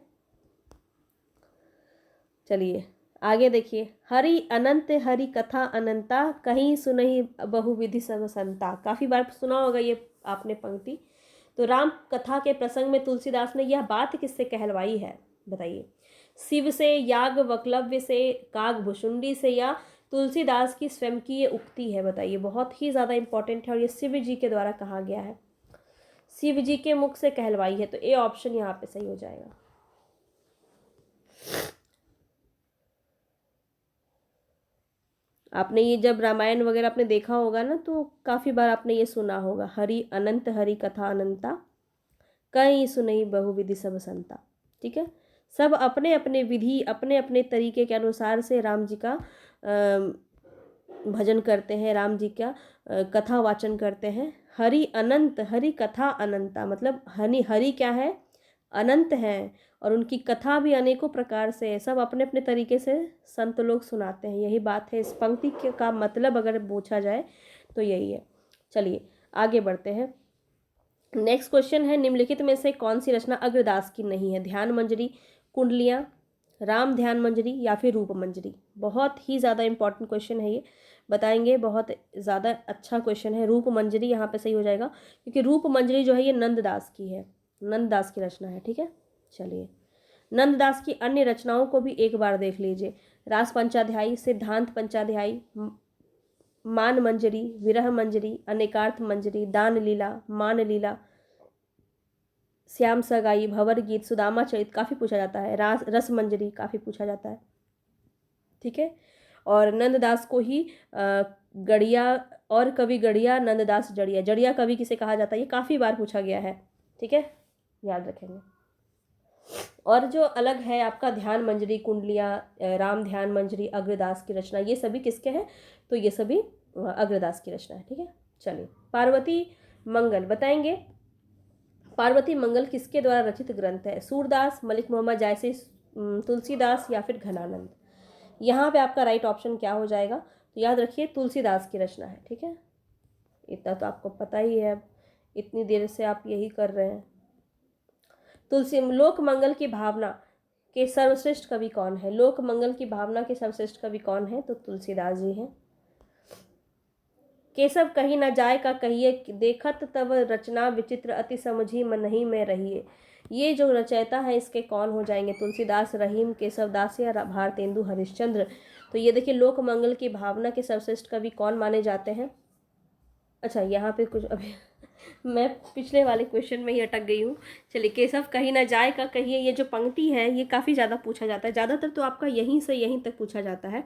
चलिए आगे देखिए। हरि अनंत हरि कथा अनंता, कहीं सुनहि बहुविधि सब संता। काफ़ी बार सुना होगा ये आपने पंक्ति। तो राम कथा के प्रसंग में तुलसीदास ने यह बात किससे कहलवाई है? बताइए। शिव से, याग वक्लव्य से, काग भुषुंडी से, या तुलसीदास की स्वयं की ये उक्ति है? बताइए। बहुत ही ज़्यादा इंपॉर्टेंट है और ये शिव जी के द्वारा कहा गया है, शिव जी के मुख से कहलवाई है। तो ए ऑप्शन यहाँ पे सही हो जाएगा। आपने ये जब रामायण वगैरह आपने देखा होगा ना, तो काफ़ी बार आपने ये सुना होगा, हरि अनंत हरि कथा अनंता, कहीं सुनई बहुविधि सब संता, ठीक है। सब अपने अपने विधि, अपने अपने तरीके के अनुसार से राम जी का भजन करते हैं, राम जी का कथा वाचन करते हैं। हरि अनंत हरि कथा अनंता, मतलब हरि क्या है? अनंत है, और उनकी कथा भी अनेकों प्रकार से है। सब अपने अपने तरीके से संत लोग सुनाते हैं, यही बात है। इस पंक्ति का मतलब अगर पूछा जाए तो यही है। चलिए आगे बढ़ते हैं। नेक्स्ट क्वेश्चन है, निम्नलिखित में से कौन सी रचना अग्रदास की नहीं है? ध्यान मंजरी, कुंडलियाँ, राम ध्यान मंजरी, या फिर रूप मंजरी। बहुत ही ज़्यादा इंपॉर्टेंट क्वेश्चन है ये, बताएंगे। बहुत ज़्यादा अच्छा क्वेश्चन है। रूप मंजरी यहाँ पे सही हो जाएगा, क्योंकि रूप मंजरी जो है ये नंददास की है, नंददास की रचना है, ठीक है। चलिए नंददास की अन्य रचनाओं को भी एक बार देख लीजिए। रास पंचाध्यायी, सिद्धांत पंचाध्यायी, मान मंजरी, विरह मंजरी, अनेकार्थ मंजरी, दान लीला, मान लीला, श्याम सगाई, भंवर गीत, सुदामा चरित काफ़ी पूछा जाता है। रस मंजरी काफ़ी पूछा जाता है, ठीक है। और नंददास को ही गढ़िया और कवि गढ़िया, नंददास जड़िया, जड़िया कवि किसे कहा जाता है? ये काफ़ी बार पूछा गया है, ठीक है, याद रखेंगे। और जो अलग है आपका ध्यान मंजरी, कुंडलियाँ, राम ध्यान मंजरी, अग्रदास की रचना, ये सभी किसके हैं? तो ये सभी अग्रदास की रचना है, ठीक है। चलिए पार्वती मंगल बताएंगे। पार्वती मंगल किसके द्वारा रचित ग्रंथ है? सूरदास, मलिक मोहम्मद जायसी, तुलसीदास, या फिर घनानंद। यहाँ पे आपका राइट ऑप्शन क्या हो जाएगा? तो याद रखिए तुलसीदास की रचना है, ठीक है। इतना तो आपको पता ही है, अब इतनी देर से आप यही कर रहे हैं। तुलसी लोक मंगल की भावना के सर्वश्रेष्ठ कवि कौन है? लोक मंगल की भावना के सर्वश्रेष्ठ कवि कौन है? तो तुलसीदास जी हैं। केशव कहीं न जाए का कहिए, देखत तब रचना विचित्र, अति समझी मनहि में रहिए। ये जो रचयिता है इसके कौन हो जाएंगे? तुलसीदास, रहीम, केशवदास, या भारतेंदु हरिश्चंद्र। तो ये देखिए लोक मंगल की भावना के सर्वश्रेष्ठ कवि कौन माने जाते हैं? अच्छा यहाँ पे कुछ अभी मैं पिछले वाले क्वेश्चन में ही अटक गई हूँ। चलिए केशव कहीं ना जाए का कहिए, ये जो पंक्ति है ये काफ़ी ज़्यादा पूछा जाता है, ज़्यादातर तो आपका यहीं से यहीं तक पूछा जाता है।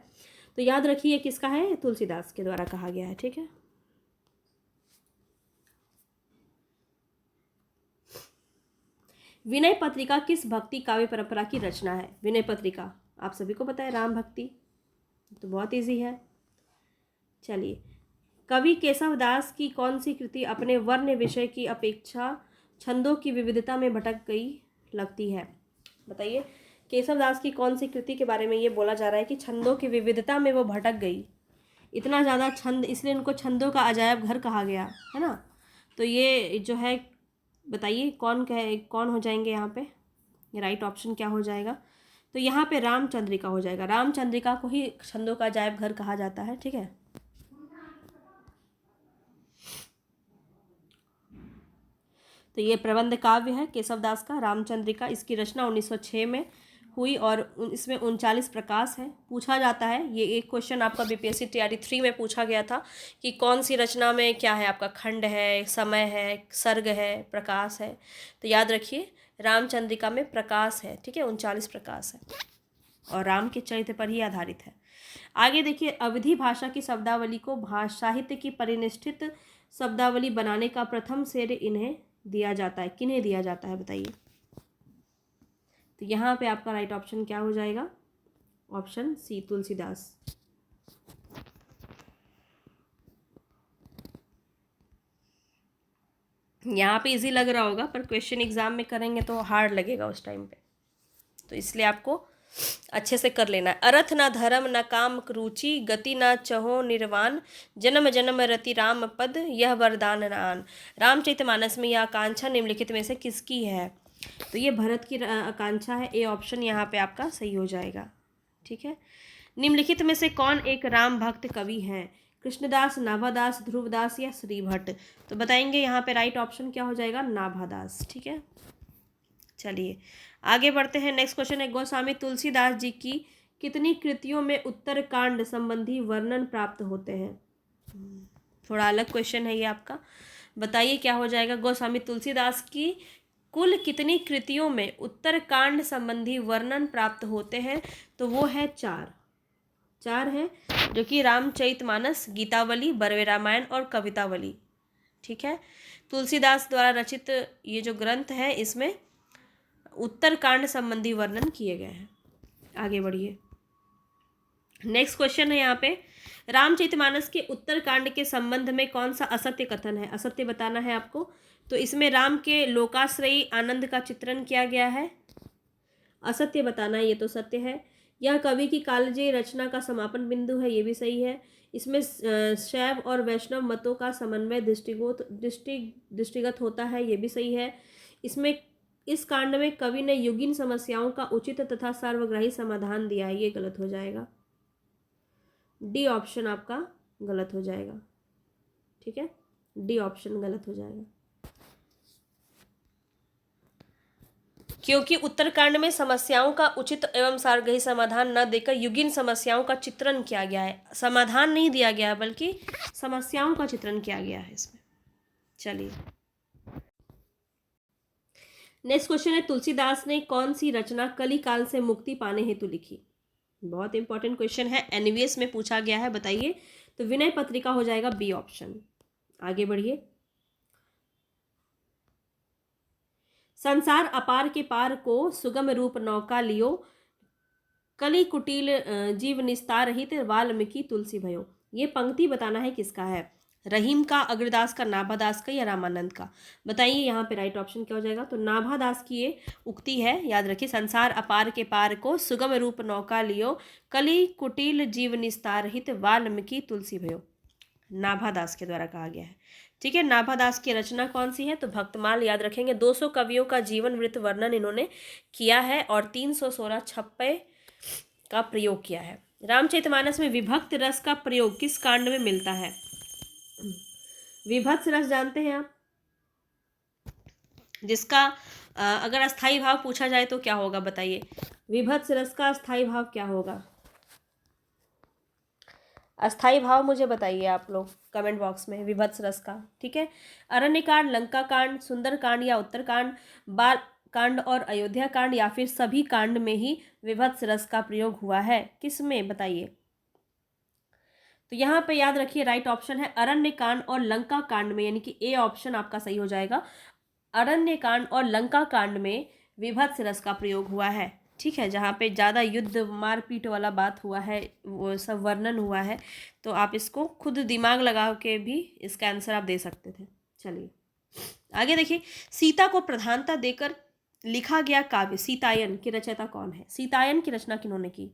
तो याद रखिए किसका है? तुलसीदास के द्वारा कहा गया है, ठीक है। विनय पत्रिका किस भक्ति काव्य परंपरा की रचना है? विनय पत्रिका आप सभी को पता है, राम भक्ति, तो बहुत इजी है। चलिए कवि केशव दास की कौन सी कृति अपने वर्ण विषय की अपेक्षा छंदों की विविधता में भटक गई लगती है? बताइए, केशव दास की कौन सी कृति के बारे में ये बोला जा रहा है कि छंदों की विविधता में वो भटक गई? इतना ज़्यादा छंद, इसलिए उनको छंदों का अजायब घर कहा गया है ना। तो ये जो है, बताइए कौन हो जाएंगे यहाँ पे? राइट ऑप्शन क्या हो जाएगा? तो यहाँ पे रामचंद्रिका हो जाएगा। रामचंद्रिका को ही छंदों का अजायब घर कहा जाता है। ठीक है, तो ये प्रबंध काव्य है केशवदास का रामचंद्रिका। इसकी रचना 1906 में हुई और इसमें 39 प्रकाश है। पूछा जाता है, ये एक क्वेश्चन आपका बीपीएससी तैयारी 3 में पूछा गया था कि कौन सी रचना में क्या है आपका, खंड है, समय है, सर्ग है, प्रकाश है। तो याद रखिए रामचंद्रिका में प्रकाश है। ठीक है, 39 प्रकाश है और राम के चरित्र पर ही आधारित है। आगे देखिए, अवधी भाषा की शब्दावली को साहित्य की परिनिष्ठित शब्दावली बनाने का प्रथम श्रेय इन्हें दिया जाता है। किन्हें दिया जाता है बताइए? तो यहाँ पे आपका राइट ऑप्शन क्या हो जाएगा? Option C, Tulsidas. यहाँ पे इजी लग रहा होगा, पर क्वेश्चन एग्जाम में करेंगे तो हार्ड लगेगा उस टाइम पे, तो इसलिए आपको अच्छे से कर लेना है। अरथ ना धर्म न काम रुचि, गति ना चहो निर्वाण, जन्म जन्म रति राम पद, यह वरदान नान। रामचरितमानस में यह आकांक्षा निम्नलिखित में से किसकी है? तो ये भरत की आकांक्षा है। ए ऑप्शन यहाँ पे आपका सही हो जाएगा। ठीक है, निम्नलिखित में से कौन एक राम भक्त कवि हैं? कृष्णदास, नाभादास, ध्रुवदास या श्रीभट्ट? तो बताएंगे यहाँ पे राइट ऑप्शन क्या हो जाएगा? नाभादास। ठीक है, चलिए आगे बढ़ते हैं। नेक्स्ट क्वेश्चन है, गोस्वामी तुलसीदास जी की कितनी कृतियों में उत्तरकांड संबंधी वर्णन प्राप्त होते हैं? थोड़ा अलग क्वेश्चन है ये आपका, बताइए क्या हो जाएगा? गोस्वामी तुलसीदास की कुल कितनी कृतियों में उत्तरकांड संबंधी वर्णन प्राप्त होते हैं? तो वो है 4 हैं, जो कि रामचरितमानस, गीतावली, बरवे रामायण और कवितावली। ठीक है, तुलसीदास द्वारा रचित ये जो ग्रंथ है इसमें उत्तरकांड संबंधी वर्णन किए गए हैं। आगे बढ़िए, नेक्स्ट क्वेश्चन है यहाँ पे, रामचरितमानस के उत्तरकांड के संबंध में कौन सा असत्य कथन है? असत्य बताना है आपको। तो इसमें राम के लोकाश्रयी आनंद का चित्रण किया गया है, असत्य बताना है। ये तो सत्य है। यह कवि की कालजयी रचना का समापन बिंदु है, ये भी सही है। इसमें शैव और वैष्णव मतों का समन्वय दृष्टिगत होता है, ये भी सही है। इसमें इस कांड में कवि ने युगीन समस्याओं का उचित तथा सर्वग्राही समाधान दिया है, ये गलत हो जाएगा। डी ऑप्शन आपका गलत हो जाएगा। ठीक है, डी ऑप्शन गलत हो जाएगा, क्योंकि उत्तरकांड में समस्याओं का उचित एवं सारगही समाधान न देकर युगीन समस्याओं का चित्रण किया गया है। समाधान नहीं दिया गया है, बल्कि समस्याओं का चित्रण किया गया है इसमें। चलिए नेक्स्ट क्वेश्चन है, तुलसीदास ने कौन सी रचना कली काल से मुक्ति पाने हेतु लिखी? बहुत इंपॉर्टेंट क्वेश्चन है, एनवीएस में पूछा गया है, बताइए। तो विनय पत्रिका हो जाएगा बी ऑप्शन। आगे बढ़िए, संसार अपार के पार को सुगम रूप नौका लियो, कली कुटिल जीव निस्तार रहित वाल्मीकि तुलसी भयो। ये पंक्ति बताना है किसका है? रहीम का, अग्रदास का, नाभादास का या रामानंद का? बताइए यहाँ पे राइट ऑप्शन क्या हो जाएगा? तो नाभादास की ये उक्ति है, याद रखिए, संसार अपार के पार को सुगम रूप नौका लियो, कली कुटिल जीव निस्तार रहित वाल्मीकि तुलसी भयो। नाभादास के द्वारा कहा गया है। ठीक है, नाभादास की रचना कौन सी है? तो भक्तमाल। याद रखेंगे 200 कवियों का जीवन वृत्त वर्णन इन्होंने किया है और 316 छप्पे का प्रयोग किया है। रामचरितमानस में विभक्त रस का प्रयोग किस कांड में मिलता है? विभत्स रस जानते हैं आप, जिसका अगर अस्थाई भाव पूछा जाए तो क्या होगा बताइए? विभत्स रस का अस्थाई भाव क्या होगा? अस्थाई भाव मुझे बताइए आप लोग कमेंट बॉक्स में, विभत्स रस का। ठीक है, अरण्यकांड, लंका कांड, सुंदरकांड या उत्तरकांड, बाल कांड और अयोध्या कांड या फिर सभी कांड में ही विभत्स रस का प्रयोग हुआ है? किस में बताइए? तो यहाँ पे याद रखिए राइट ऑप्शन है अरण्य कांड और लंका कांड में, यानी कि ए ऑप्शन आपका सही हो जाएगा। अरण्य कांड और लंका कांड में विभत्स रस का प्रयोग हुआ है। ठीक है, जहाँ पे ज़्यादा युद्ध मारपीट वाला बात हुआ है, वो सब वर्णन हुआ है, तो आप इसको खुद दिमाग लगा के भी इसका आंसर आप दे सकते थे। चलिए आगे देखिए, सीता को प्रधानता देकर लिखा गया काव्य सीतायन की रचयिता कौन है? सीतायन की रचना किन्होंने की?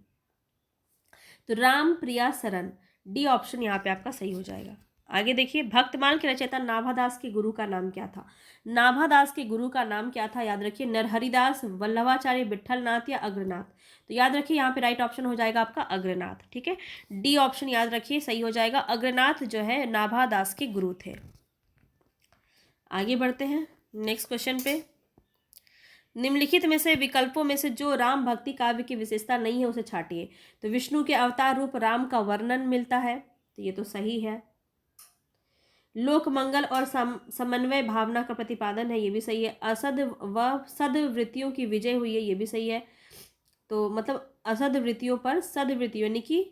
तो राम प्रिया सरन, डी ऑप्शन यहाँ पे आपका सही हो जाएगा। आगे देखिए, भक्तमाल के रचयिता नाभादास के गुरु का नाम क्या था? नाभादास के गुरु का नाम क्या था? याद रखिए, नरहरिदास, वल्लभाचार्य, विठलनाथ या अग्रनाथ। तो याद रखिए यहाँ पे राइट ऑप्शन हो जाएगा आपका अग्रनाथ। ठीक है, डी ऑप्शन याद रखिए सही हो जाएगा। अग्रनाथ जो है नाभादास के गुरु थे। आगे बढ़ते हैं नेक्स्ट क्वेश्चन पे। निम्नलिखित में से विकल्पों में से जो राम भक्ति काव्य की विशेषता नहीं है उसे छाटिए। तो विष्णु के अवतार रूप राम का वर्णन मिलता है, तो ये तो सही है। लोक मंगल और समन्वय भावना का प्रतिपादन है, ये भी सही है। असद व सद वृत्तियों की विजय हुई है, ये भी सही है। तो मतलब असद वृत्तियों पर सदवृत्तियों यानी कि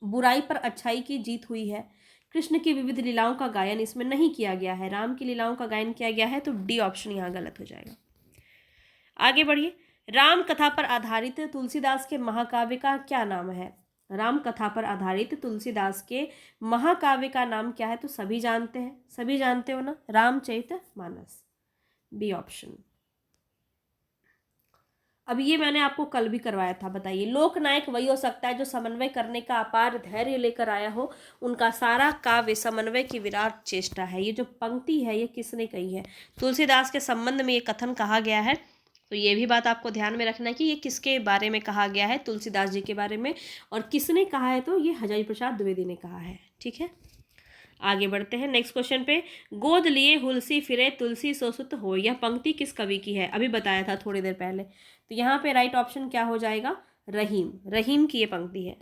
बुराई पर अच्छाई की जीत हुई है। कृष्ण की विविध लीलाओं का गायन इसमें नहीं किया गया है, राम की लीलाओं का गायन किया गया है, तो डी ऑप्शन यहाँ गलत हो जाएगा। आगे बढ़िए, राम कथा पर आधारित तुलसीदास के महाकाव्य का क्या नाम है? राम कथा पर आधारित तुलसीदास के महाकाव्य का नाम क्या है? तो सभी जानते हैं, सभी जानते हो ना, रामचरितमानस, बी ऑप्शन। अब ये मैंने आपको कल भी करवाया था, बताइए। लोकनायक वही हो सकता है जो समन्वय करने का अपार धैर्य लेकर आया हो, उनका सारा काव्य समन्वय की विराट चेष्टा है। ये जो पंक्ति है ये किसने कही है? तुलसीदास के संबंध में ये कथन कहा गया है, तो ये भी बात आपको ध्यान में रखना है कि ये किसके बारे में कहा गया है, तुलसीदास जी के बारे में। और किसने कहा है? तो ये हजारी प्रसाद द्विवेदी ने कहा है। ठीक है, आगे बढ़ते हैं नेक्स्ट क्वेश्चन पे। गोद लिए हुलसी फिरे तुलसी सोसुत हो, यह पंक्ति किस कवि की है? अभी बताया था थोड़ी देर पहले। तो यहाँ पे राइट ऑप्शन क्या हो जाएगा? रहीम, रहीम की ये पंक्ति है।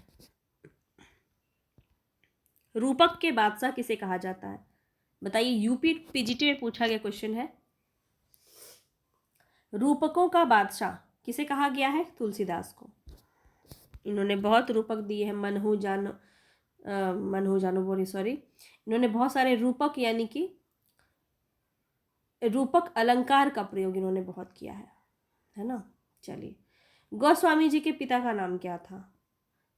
रूपक के बादशाह किसे कहा जाता है? बताइए, यूपी पीजीटी में पूछा गया क्वेश्चन है। रूपकों का बादशाह किसे कहा गया है? तुलसीदास को। इन्होंने बहुत रूपक दिए हैं, मनहु जानो बोली, सॉरी, इन्होंने बहुत सारे रूपक यानी कि रूपक अलंकार का प्रयोग इन्होंने बहुत किया है ना। चलिए, गोस्वामी जी के पिता का नाम क्या था?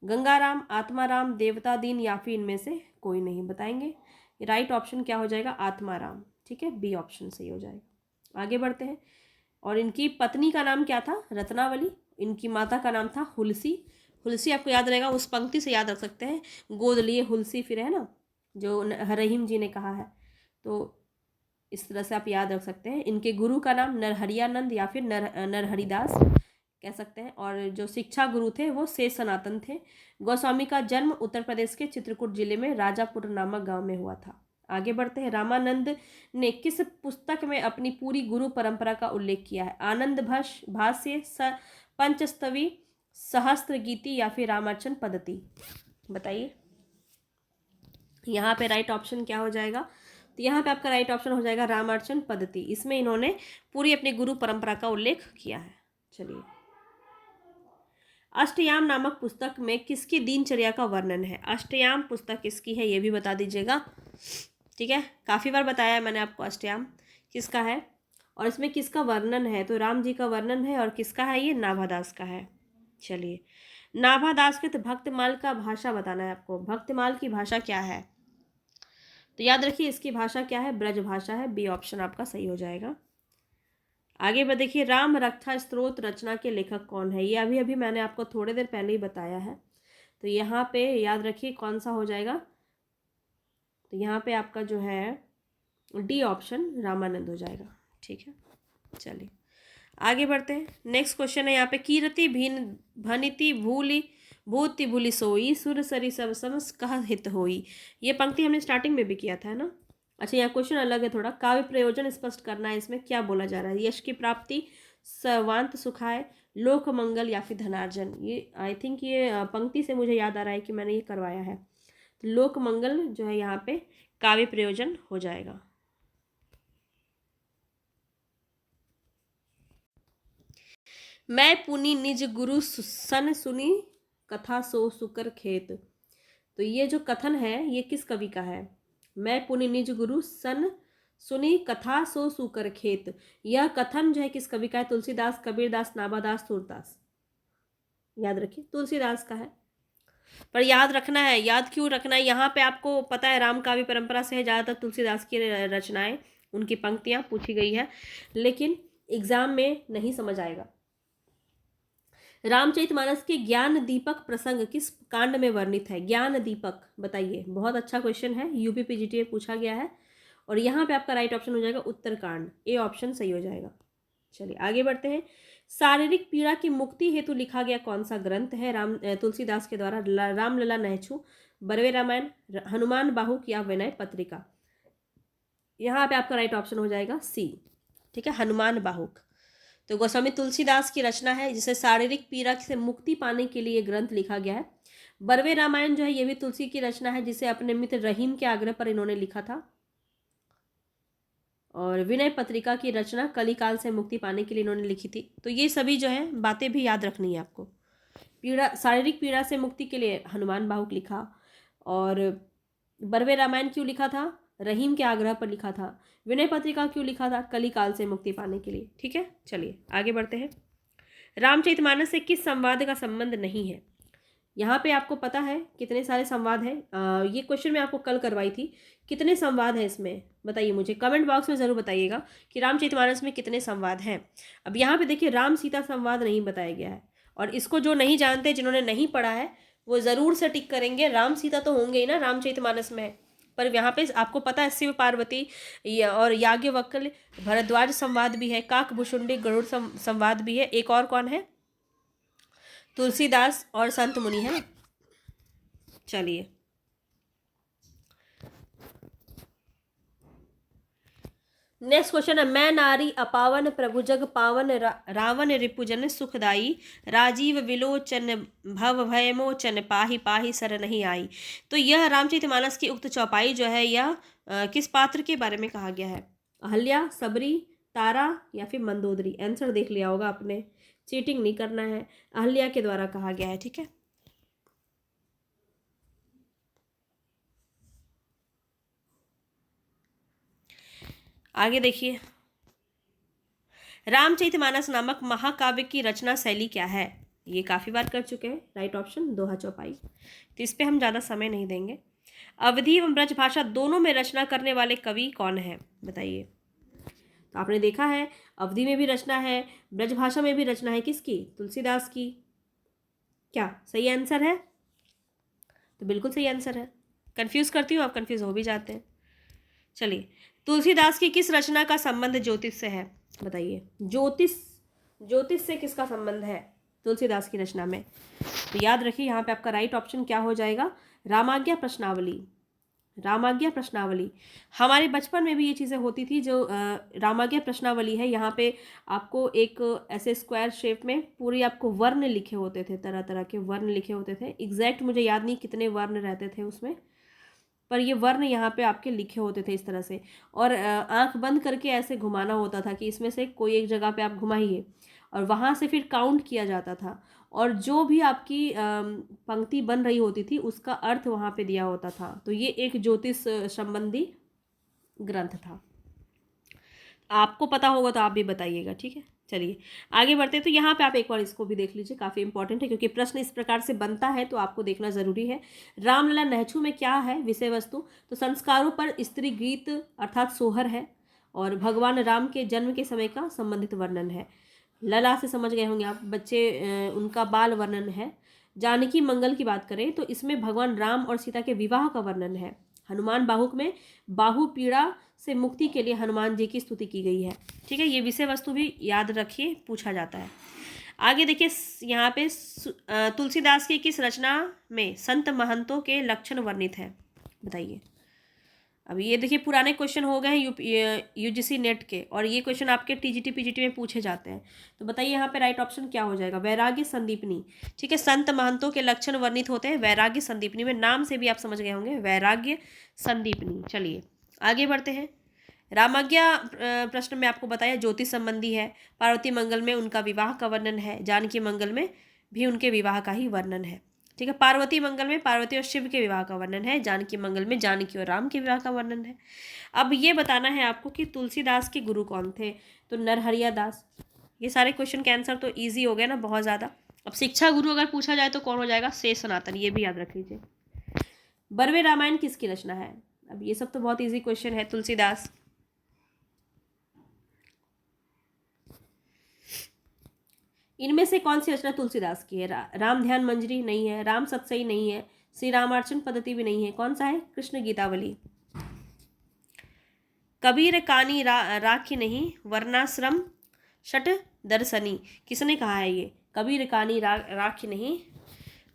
गंगाराम, आत्माराम, देवता दीन या फिर इनमें से कोई नहीं? बताएंगे। राइट ऑप्शन क्या हो जाएगा? आत्माराम। ठीक है, बी ऑप्शन सही हो जाएगा। आगे बढ़ते हैं। और इनकी पत्नी का नाम क्या था? रत्नावली। इनकी माता का नाम था हुलसी। हुलसी आपको याद रहेगा, उस पंक्ति से याद रख सकते हैं, गोद लिए हुलसी फिर, है ना, जो रहीम जी ने कहा है। तो इस तरह से आप याद रख सकते हैं। इनके गुरु का नाम नरहरियानंद या फिर नरहरिदास कह सकते हैं। और जो शिक्षा गुरु थे वो शेष सनातन थे। गोस्वामी का जन्म उत्तर प्रदेश के चित्रकूट जिले में राजापुर नामक गांव में हुआ था। आगे बढ़ते हैं। रामानंद ने किस पुस्तक में अपनी पूरी गुरु परंपरा का उल्लेख किया है? आनंद भाष्य, पंचस्तवी, सहस्त्र गीति या फिर रामार्चन पद्धति? बताइए, यहाँ पे राइट ऑप्शन क्या हो जाएगा? तो यहाँ पे आपका राइट ऑप्शन हो जाएगा रामार्चन पद्धति। इसमें इन्होंने पूरी अपनी गुरु परंपरा का उल्लेख किया है। चलिए, अष्टयाम नामक पुस्तक में किसकी दिनचर्या का वर्णन है? अष्टयाम पुस्तक किसकी है ये भी बता दीजिएगा। ठीक है, काफ़ी बार बताया है मैंने आपको अष्टयाम किसका है और इसमें किसका वर्णन है। तो राम जी का वर्णन है। और किसका है? ये नाभादास का है। चलिए, नाभादास के तो भक्तमाल का भाषा बताना है आपको। भक्तमाल की भाषा क्या है? तो याद रखिए, इसकी भाषा क्या है? ब्रज भाषा है। बी ऑप्शन आपका सही हो जाएगा। आगे बढ़ देखिए, राम रक्षा स्तोत्र रचना के लेखक कौन है? ये अभी अभी मैंने आपको थोड़ी देर पहले ही बताया है। तो यहाँ पे याद रखिए कौन सा हो जाएगा? तो यहाँ पे आपका जो है डी ऑप्शन रामानंद हो जाएगा। ठीक है, चलिए आगे बढ़ते हैं। नेक्स्ट क्वेश्चन है यहाँ पे, कीरति भिन भनिति भूलि भूति भूलि सोई सुर सरी सब समस कह हित होई। ये पंक्ति हमने स्टार्टिंग में भी किया था, है ना। अच्छा, यहाँ क्वेश्चन अलग है थोड़ा। काव्य प्रयोजन स्पष्ट करना है, इसमें क्या बोला जा रहा है? यश की प्राप्ति, सर्वांत सुखाय, लोक मंगल या फिर धनार्जन। ये आई थिंक ये पंक्ति से मुझे याद आ रहा है कि मैंने ये करवाया है। तो लोक मंगल जो है यहाँ पे काव्य प्रयोजन हो जाएगा। मैं पुनि निज गुरु सन सुनी कथा सो सुकर खेत। तो ये जो कथन है ये किस कवि का है? मैं पुनि निज गुरु सन सुनी कथा सो सुकर खेत। यह कथन जो है किस कवि का है? तुलसीदास, कबीरदास, नाभादास, सूरदास। याद रखिए तुलसीदास का है। पर याद रखना है, याद क्यों रखना है, यहाँ पे आपको पता है राम काव्य परंपरा से है ज़्यादातर तुलसीदास की रचनाएं, उनकी पंक्तियां पूछी गई है, लेकिन एग्जाम में नहीं समझ आएगा। रामचरितमानस के ज्ञान दीपक प्रसंग किस कांड में वर्णित है? ज्ञान दीपक बताइए, बहुत अच्छा क्वेश्चन है, यूपी पीजीटी में पूछा गया है। और यहाँ पे आपका राइट ऑप्शन हो जाएगा उत्तरकांड, ए ऑप्शन सही हो जाएगा। चलिए आगे बढ़ते हैं। शारीरिक पीड़ा की मुक्ति हेतु लिखा गया कौन सा ग्रंथ है तुलसीदास के द्वारा? रामलला नहछु, बरवे रामायण, हनुमान बाहुक या विनय पत्रिका? यहाँ पे आपका राइट ऑप्शन हो जाएगा सी, ठीक है, हनुमान बाहुक। तो गोस्वामी तुलसीदास की रचना है जिसे शारीरिक पीड़ा से मुक्ति पाने के लिए ग्रंथ लिखा गया है। बरवे रामायण जो है ये भी तुलसी की रचना है जिसे अपने मित्र रहीम के आग्रह पर इन्होंने लिखा था। और विनय पत्रिका की रचना कलिकाल से मुक्ति पाने के लिए इन्होंने लिखी थी। तो ये सभी जो है बातें भी याद रखनी है आपको। पीड़ा, शारीरिक पीड़ा से मुक्ति के लिए हनुमान बाहुक लिखा, और बरवे रामायण क्यों लिखा था? रहीम के आग्रह पर लिखा था। विनय पत्रिका क्यों लिखा था? कलिकाल से मुक्ति पाने के लिए, ठीक है। चलिए आगे बढ़ते हैं। रामचरितमानस से किस संवाद का संबंध नहीं है? यहाँ पे आपको पता है कितने सारे संवाद हैं, ये क्वेश्चन मैं आपको कल करवाई थी। कितने संवाद हैं इसमें बताइए मुझे, कमेंट बॉक्स में ज़रूर बताइएगा कि रामचरितमानस में कितने संवाद हैं। अब यहाँ पे देखिए राम सीता संवाद नहीं बताया गया है, और इसको जो नहीं जानते, जिन्होंने नहीं पढ़ा है, वो ज़रूर से टिक करेंगे। राम सीता तो होंगे ही ना रामचरितमानस में, पर यहाँ पे आपको पता है शिव पार्वती और याज्ञवल्क्य भरद्वाज संवाद भी है, काकभुषुंडी गरुड़ संवाद भी है। एक और कौन है? तुलसीदास और संत मुनि, है ना। चलिए नेक्स्ट क्वेश्चन है, मैं नारी अपावन प्रभु जग पावन रावण रिपुजन सुखदाई राजीव विलोचन भव भय मोचन पाही पाही सर नहीं आई। तो यह रामचरितमानस की उक्त चौपाई जो है यह किस पात्र के बारे में कहा गया है? अहल्या, सबरी, तारा या फिर मंदोदरी? आंसर देख लिया होगा आपने, चीटिंग नहीं करना है। अहल्या के द्वारा कहा गया है, ठीक है। आगे देखिए, रामचरितमानस नामक महाकाव्य की रचना शैली क्या है? ये काफ़ी बार कर चुके हैं, राइट ऑप्शन दोहा चौपाई। तो इस पे हम ज़्यादा समय नहीं देंगे। अवधी एवं ब्रजभाषा दोनों में रचना करने वाले कवि कौन है बताइए? तो आपने देखा है अवधी में भी रचना है, ब्रजभाषा में भी रचना है, किसकी? तुलसीदास की। क्या सही आंसर है? तो बिल्कुल सही आंसर है। कंफ्यूज करती हूँ, आप कंफ्यूज हो भी जाते हैं। चलिए, तुलसीदास की किस रचना का संबंध ज्योतिष से है बताइए? ज्योतिष से किसका संबंध है तुलसीदास की रचना में? तो याद रखिए यहाँ पे आपका राइट ऑप्शन क्या हो जाएगा? रामाज्ञा प्रश्नावली। रामाज्ञा प्रश्नावली, हमारे बचपन में भी ये चीज़ें होती थी। जो रामाज्ञा प्रश्नावली है, यहाँ पे आपको एक ऐसे स्क्वायर शेप में पूरी आपको वर्ण लिखे होते थे, तरह तरह के वर्ण लिखे होते थे। एग्जैक्ट मुझे याद नहीं कितने वर्ण रहते थे उसमें, पर ये वर्ण यहाँ पे आपके लिखे होते थे इस तरह से, और आंख बंद करके ऐसे घुमाना होता था कि इसमें से कोई एक जगह पे आप घुमाइए, और वहाँ से फिर काउंट किया जाता था, और जो भी आपकी पंक्ति बन रही होती थी उसका अर्थ वहाँ पे दिया होता था। तो ये एक ज्योतिष संबंधी ग्रंथ था। आपको पता होगा तो आप भी बताइएगा, ठीक है। चलिए आगे बढ़ते हैं। तो यहाँ पे आप एक बार इसको भी देख लीजिए, काफ़ी इंपॉर्टेंट है, क्योंकि प्रश्न इस प्रकार से बनता है तो आपको देखना ज़रूरी है। रामलला नहछु में क्या है विषय वस्तु? तो संस्कारों पर स्त्री गीत अर्थात सोहर है, और भगवान राम के जन्म के समय का संबंधित वर्णन है। लला से समझ गए होंगे आप बच्चे, उनका बाल वर्णन है। जानकी मंगल की बात करें तो इसमें भगवान राम और सीता के विवाह का वर्णन है। हनुमान बाहुक में बाहु पीड़ा से मुक्ति के लिए हनुमान जी की स्तुति की गई है, ठीक है। ये विषय वस्तु भी याद रखिए, पूछा जाता है। आगे देखिए, यहाँ पे तुलसीदास की किस रचना में संत महंतों के लक्षण वर्णित है बताइए? अब ये देखिए पुराने क्वेश्चन हो गए हैं यूजीसी नेट के, और ये क्वेश्चन आपके टीजीटी पीजीटी में पूछे जाते हैं। तो बताइए यहाँ पे राइट ऑप्शन क्या हो जाएगा? वैराग्य संदीपनी, ठीक है। संत महंतों के लक्षण वर्णित होते हैं वैराग्य संदीपनी में, नाम से भी आप समझ गए होंगे, वैराग्य संदीपनी। चलिए आगे बढ़ते हैं। रामाज्ञा प्रश्न में आपको बताया ज्योतिष संबंधी है। पार्वती मंगल में उनका विवाह का वर्णन है, जानकी मंगल में भी उनके विवाह का ही वर्णन है, ठीक है। पार्वती मंगल में पार्वती और शिव के विवाह का वर्णन है, जानकी मंगल में जानकी और राम के विवाह का वर्णन है। अब ये बताना है आपको कि तुलसीदास के गुरु कौन थे? तो नरहरिया दास। ये सारे क्वेश्चन के आंसर तो इजी हो गए ना बहुत ज़्यादा। अब शिक्षा गुरु अगर पूछा जाए तो कौन हो जाएगा, शेष सनातन, ये भी याद रख लीजिए। बरवे रामायण किसकी रचना है? अब ये सब तो बहुत इजी क्वेश्चन है, तुलसीदास। इनमें से कौन सी रचना तुलसीदास की है? राम ध्यान मंजरी नहीं है, राम सतसई नहीं है, श्री रामार्चन पद्धति भी नहीं है, कौन सा है? कृष्ण गीतावली। कबीर कानी राखी नहीं, वर्णाश्रम शट दर्शनी, किसने कहा है ये? कबीर कानी राखी नहीं,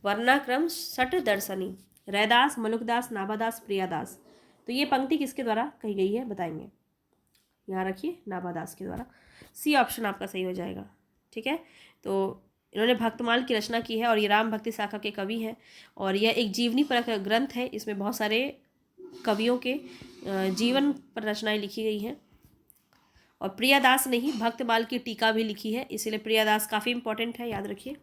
वर्णाक्रम शट दर्शनी। रैदास, मलुकदास, नाभादास, प्रियादास। तो ये पंक्ति किसके द्वारा कही गई है बताएंगे? यहाँ रखिए, नाभादास के द्वारा। सी ऑप्शन आपका सही हो जाएगा। ठीक है, तो इन्होंने भक्तमाल की रचना की है और ये राम भक्ति शाखा के कवि हैं और यह एक जीवनी पर ग्रंथ है। इसमें बहुत सारे कवियों के जीवन पर रचनाएं लिखी गई हैं। और प्रियादास ने ही भक्तमाल की टीका भी लिखी है, इसीलिए प्रियादास काफ़ी इंपॉर्टेंट है, याद रखिए।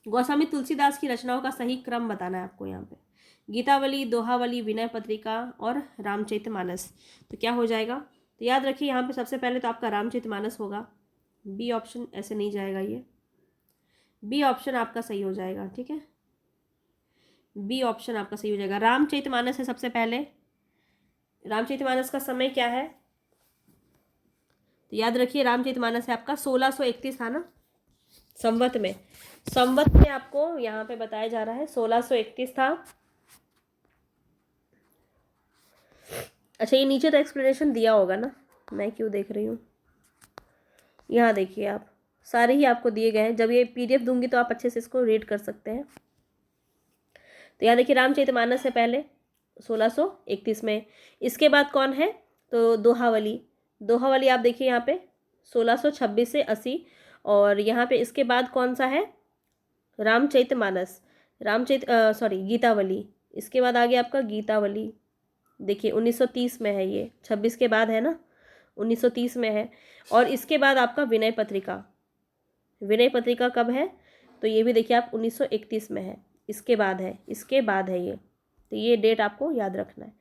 गोस्वामी तुलसीदास की रचनाओं का सही क्रम बताना है आपको यहाँ पे। गीतावली, दोहावली, विनय पत्रिका और रामचरितमानस। तो क्या हो जाएगा? तो याद रखिए यहाँ पे सबसे पहले तो आपका रामचरितमानस होगा। बी ऑप्शन ऐसे नहीं जाएगा, ये बी ऑप्शन आपका सही हो जाएगा। ठीक है, बी ऑप्शन आपका सही हो जाएगा। रामचरितमानस है सबसे पहले। रामचरितमानस का समय क्या है? तो याद रखिए रामचरितमानस है आपका 1631 था ना, संवत में। संवत में आपको यहाँ पे बताया जा रहा है 1631 था। अच्छा, ये नीचे तो एक्सप्लेनेशन दिया होगा ना, मैं क्यों देख रही हूँ? यहाँ देखिए, आप सारे ही आपको दिए गए हैं। जब ये PDF दूंगी तो आप अच्छे से इसको रीड कर सकते हैं। तो यहाँ देखिए रामचरितमानस है पहले 1631 में। इसके बाद कौन है? तो दोहावली। दोहावली आप देखिए यहाँ पे 1626 से 80। और यहाँ पे इसके बाद कौन सा है? रामचरितमानस, गीतावली। इसके बाद आ गया आपका गीतावली। देखिए 1930 में है, ये 26 के बाद है ना, 1930 में है। और इसके बाद आपका विनय पत्रिका। विनय पत्रिका कब है? तो ये भी देखिए आप 1931 में है, इसके बाद है, इसके बाद है ये। तो ये डेट आपको याद रखना है।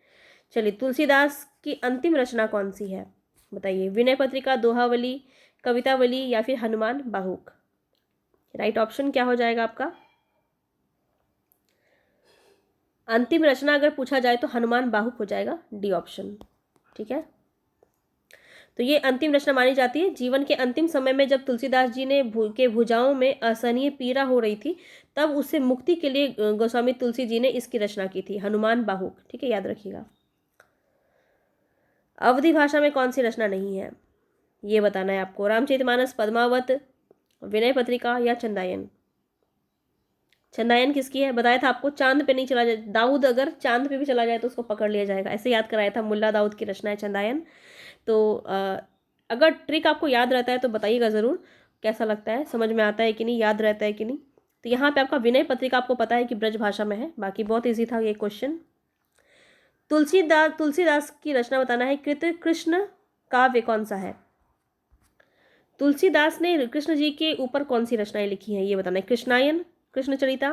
चलिए, तुलसीदास की अंतिम रचना कौन सी है बताइए? विनय पत्रिका, दोहावली, कवितावली या फिर हनुमान बाहुक? राइट ऑप्शन क्या हो जाएगा आपका? अंतिम रचना अगर पूछा जाए तो हनुमान बाहुक हो जाएगा, डी ऑप्शन। ठीक है, तो ये अंतिम रचना मानी जाती है। जीवन के अंतिम समय में जब तुलसीदास जी ने के भुजाओं में असहनीय पीड़ा हो रही थी, तब उससे मुक्ति के लिए गोस्वामी तुलसी जी ने इसकी रचना की थी, हनुमान बाहुक। ठीक है, याद रखिएगा। अवधी भाषा में कौन सी रचना नहीं है, ये बताना है आपको। रामचरितमानस, पद्मावत, विनय पत्रिका या चंदायन? चंदायन किसकी है? बताया था आपको, चांद पे नहीं चला जाए, दाऊद अगर चांद पे भी चला जाए तो उसको पकड़ लिया जाएगा, ऐसे याद कराया था। मुल्ला दाऊद की रचना है चंदायन। तो अगर ट्रिक आपको याद रहता है तो बताइएगा ज़रूर, कैसा लगता है, समझ में आता है कि नहीं, याद रहता है कि नहीं। तो यहाँ पे आपका विनय पत्रिका आपको पता है कि ब्रज भाषा में है, बाकी बहुत ईजी था ये क्वेश्चन। तुलसीदास की रचना बताना है। कृष्ण काव्य कौन सा है? तुलसीदास ने कृष्ण जी के ऊपर कौन सी रचनाएं लिखी हैं ये बताना है। कृष्णायन, कृष्ण चरिता,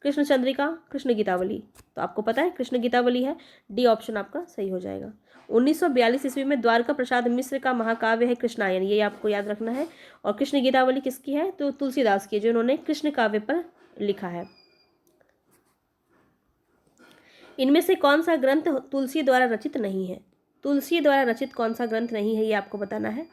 कृष्ण चंद्रिका, कृष्ण गीतावली? तो आपको पता है कृष्ण गीतावली है, डी ऑप्शन आपका सही हो जाएगा। 1942 ईस्वी में द्वारका प्रसाद मिश्र का महाकाव्य है कृष्णायन, ये आपको याद रखना है। और कृष्ण गीतावली किसकी है? तो तुलसीदास की, जो इन्होंने कृष्ण काव्य पर लिखा है। इनमें से कौन सा ग्रंथ तुलसी द्वारा रचित नहीं है? तुलसी द्वारा रचित कौन सा ग्रंथ नहीं है, ये आपको बताना है।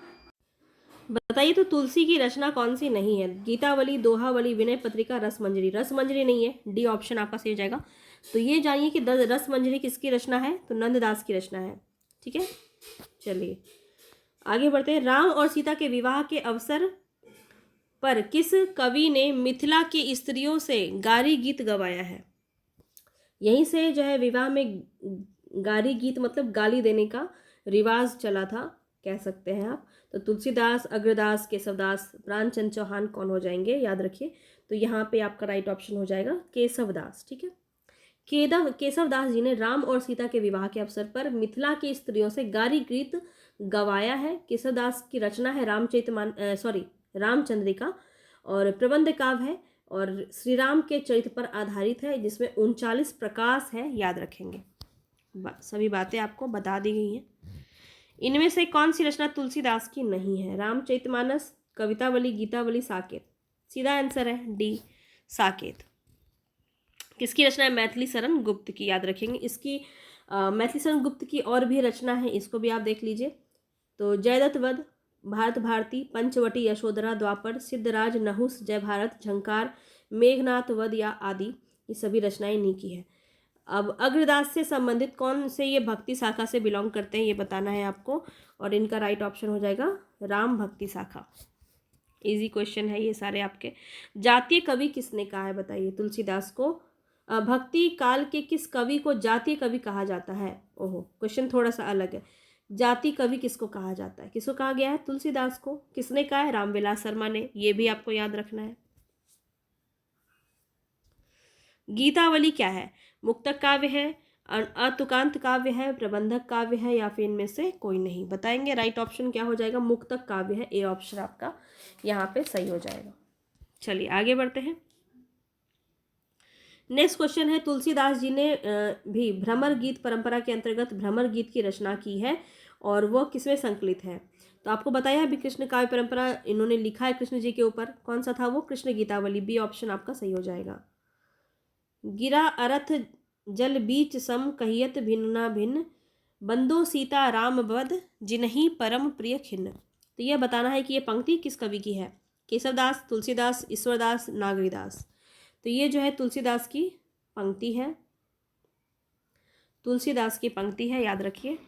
बताइए, तो तुलसी की रचना कौन सी नहीं है? गीतावली, दोहावली, विनय पत्रिका, रसमंजरी? रसमंजरी नहीं है, डी ऑप्शन आपका सही हो जाएगा। तो ये जानिए कि रसमंजरी किसकी रचना है? तो नंददास की रचना है। ठीक है, चलिए आगे बढ़ते हैं। राम और सीता के विवाह के अवसर पर किस कवि ने मिथिला की स्त्रियों से गारी गीत गवाया है? यहीं से जो है विवाह में गारी गीत मतलब गाली देने का रिवाज चला था, कह सकते हैं आप। तो तुलसीदास, अग्रदास, केशवदास, प्राणचंद चौहान कौन हो जाएंगे, याद रखिए। तो यहाँ पे आपका राइट ऑप्शन हो जाएगा केशवदास। ठीक है, केशवदास जी ने राम और सीता के विवाह के अवसर पर मिथिला की स्त्रियों से गारी गीत गवाया है। केशवदास की रचना है रामचंद्रिका, और प्रबंध काव्य है और श्री राम के चरित्र पर आधारित है, जिसमें 39 प्रकाश है, याद रखेंगे। सभी बातें आपको बता दी गई हैं। इनमें से कौन सी रचना तुलसीदास की नहीं है? रामचरितमानस, कवितावली, गीतावली, साकेत। सीधा आंसर है डी, साकेत। किसकी रचना है? मैथिली शरण गुप्त की, याद रखेंगे। इसकी मैथिली शरण गुप्त की और भी रचना है, इसको भी आप देख लीजिए। तो जयदत्त वध, भारत भारती, पंचवटी, यशोधरा, द्वापर, सिद्धराज, नहुस, जय भारत, झंकार, मेघनाथ वध या आदि, ये सभी रचनाएं इन्हीं की है। अब अग्रदास से संबंधित कौन से ये भक्ति शाखा से बिलोंग करते हैं, ये बताना है आपको, और इनका राइट ऑप्शन हो जाएगा राम भक्ति शाखा। इजी क्वेश्चन है ये सारे आपके। जातीय कवि किसने कहा है बताइए? तुलसीदास को। भक्ति काल के किस कवि को जातीय कवि कहा जाता है? ओहो, क्वेश्चन थोड़ा सा अलग है। जातीय कवि किसको कहा जाता है? किसको कहा गया है? तुलसीदास को। किसने कहा है? रामविलास शर्मा ने। ये भी आपको याद रखना है। गीतावली क्या है? मुक्तक काव्य है, अतुकांत काव्य है, प्रबंधक काव्य है, या फिर इनमें से कोई नहीं? बताएंगे। राइट ऑप्शन क्या हो जाएगा? मुक्तक काव्य है। ए ऑप्शन आपका यहाँ पे सही हो जाएगा। चलिए आगे बढ़ते हैं। नेक्स्ट क्वेश्चन है, तुलसीदास जी ने भी भ्रमर गीत परंपरा के अंतर्गत भ्रमर गीत की रचना की है, और वह किसमें संकलित है? तो आपको बताया है भी, कृष्ण काव्य परंपरा इन्होंने लिखा है कृष्ण जी के ऊपर। कौन सा था वो? कृष्ण गीतावली। बी ऑप्शन आपका सही हो जाएगा। गिरा अरथ जल बीच सम कहियत भिन्ना भिन्न, बंदो सीता राम बद जिन्हीं परम प्रिय खिन्न। तो यह बताना है कि ये पंक्ति किस कवि की है? केशवदास, तुलसीदास, ईश्वरदास, नागरीदास। तो ये जो है तुलसीदास की पंक्ति है, तुलसीदास की पंक्ति है, याद रखिए।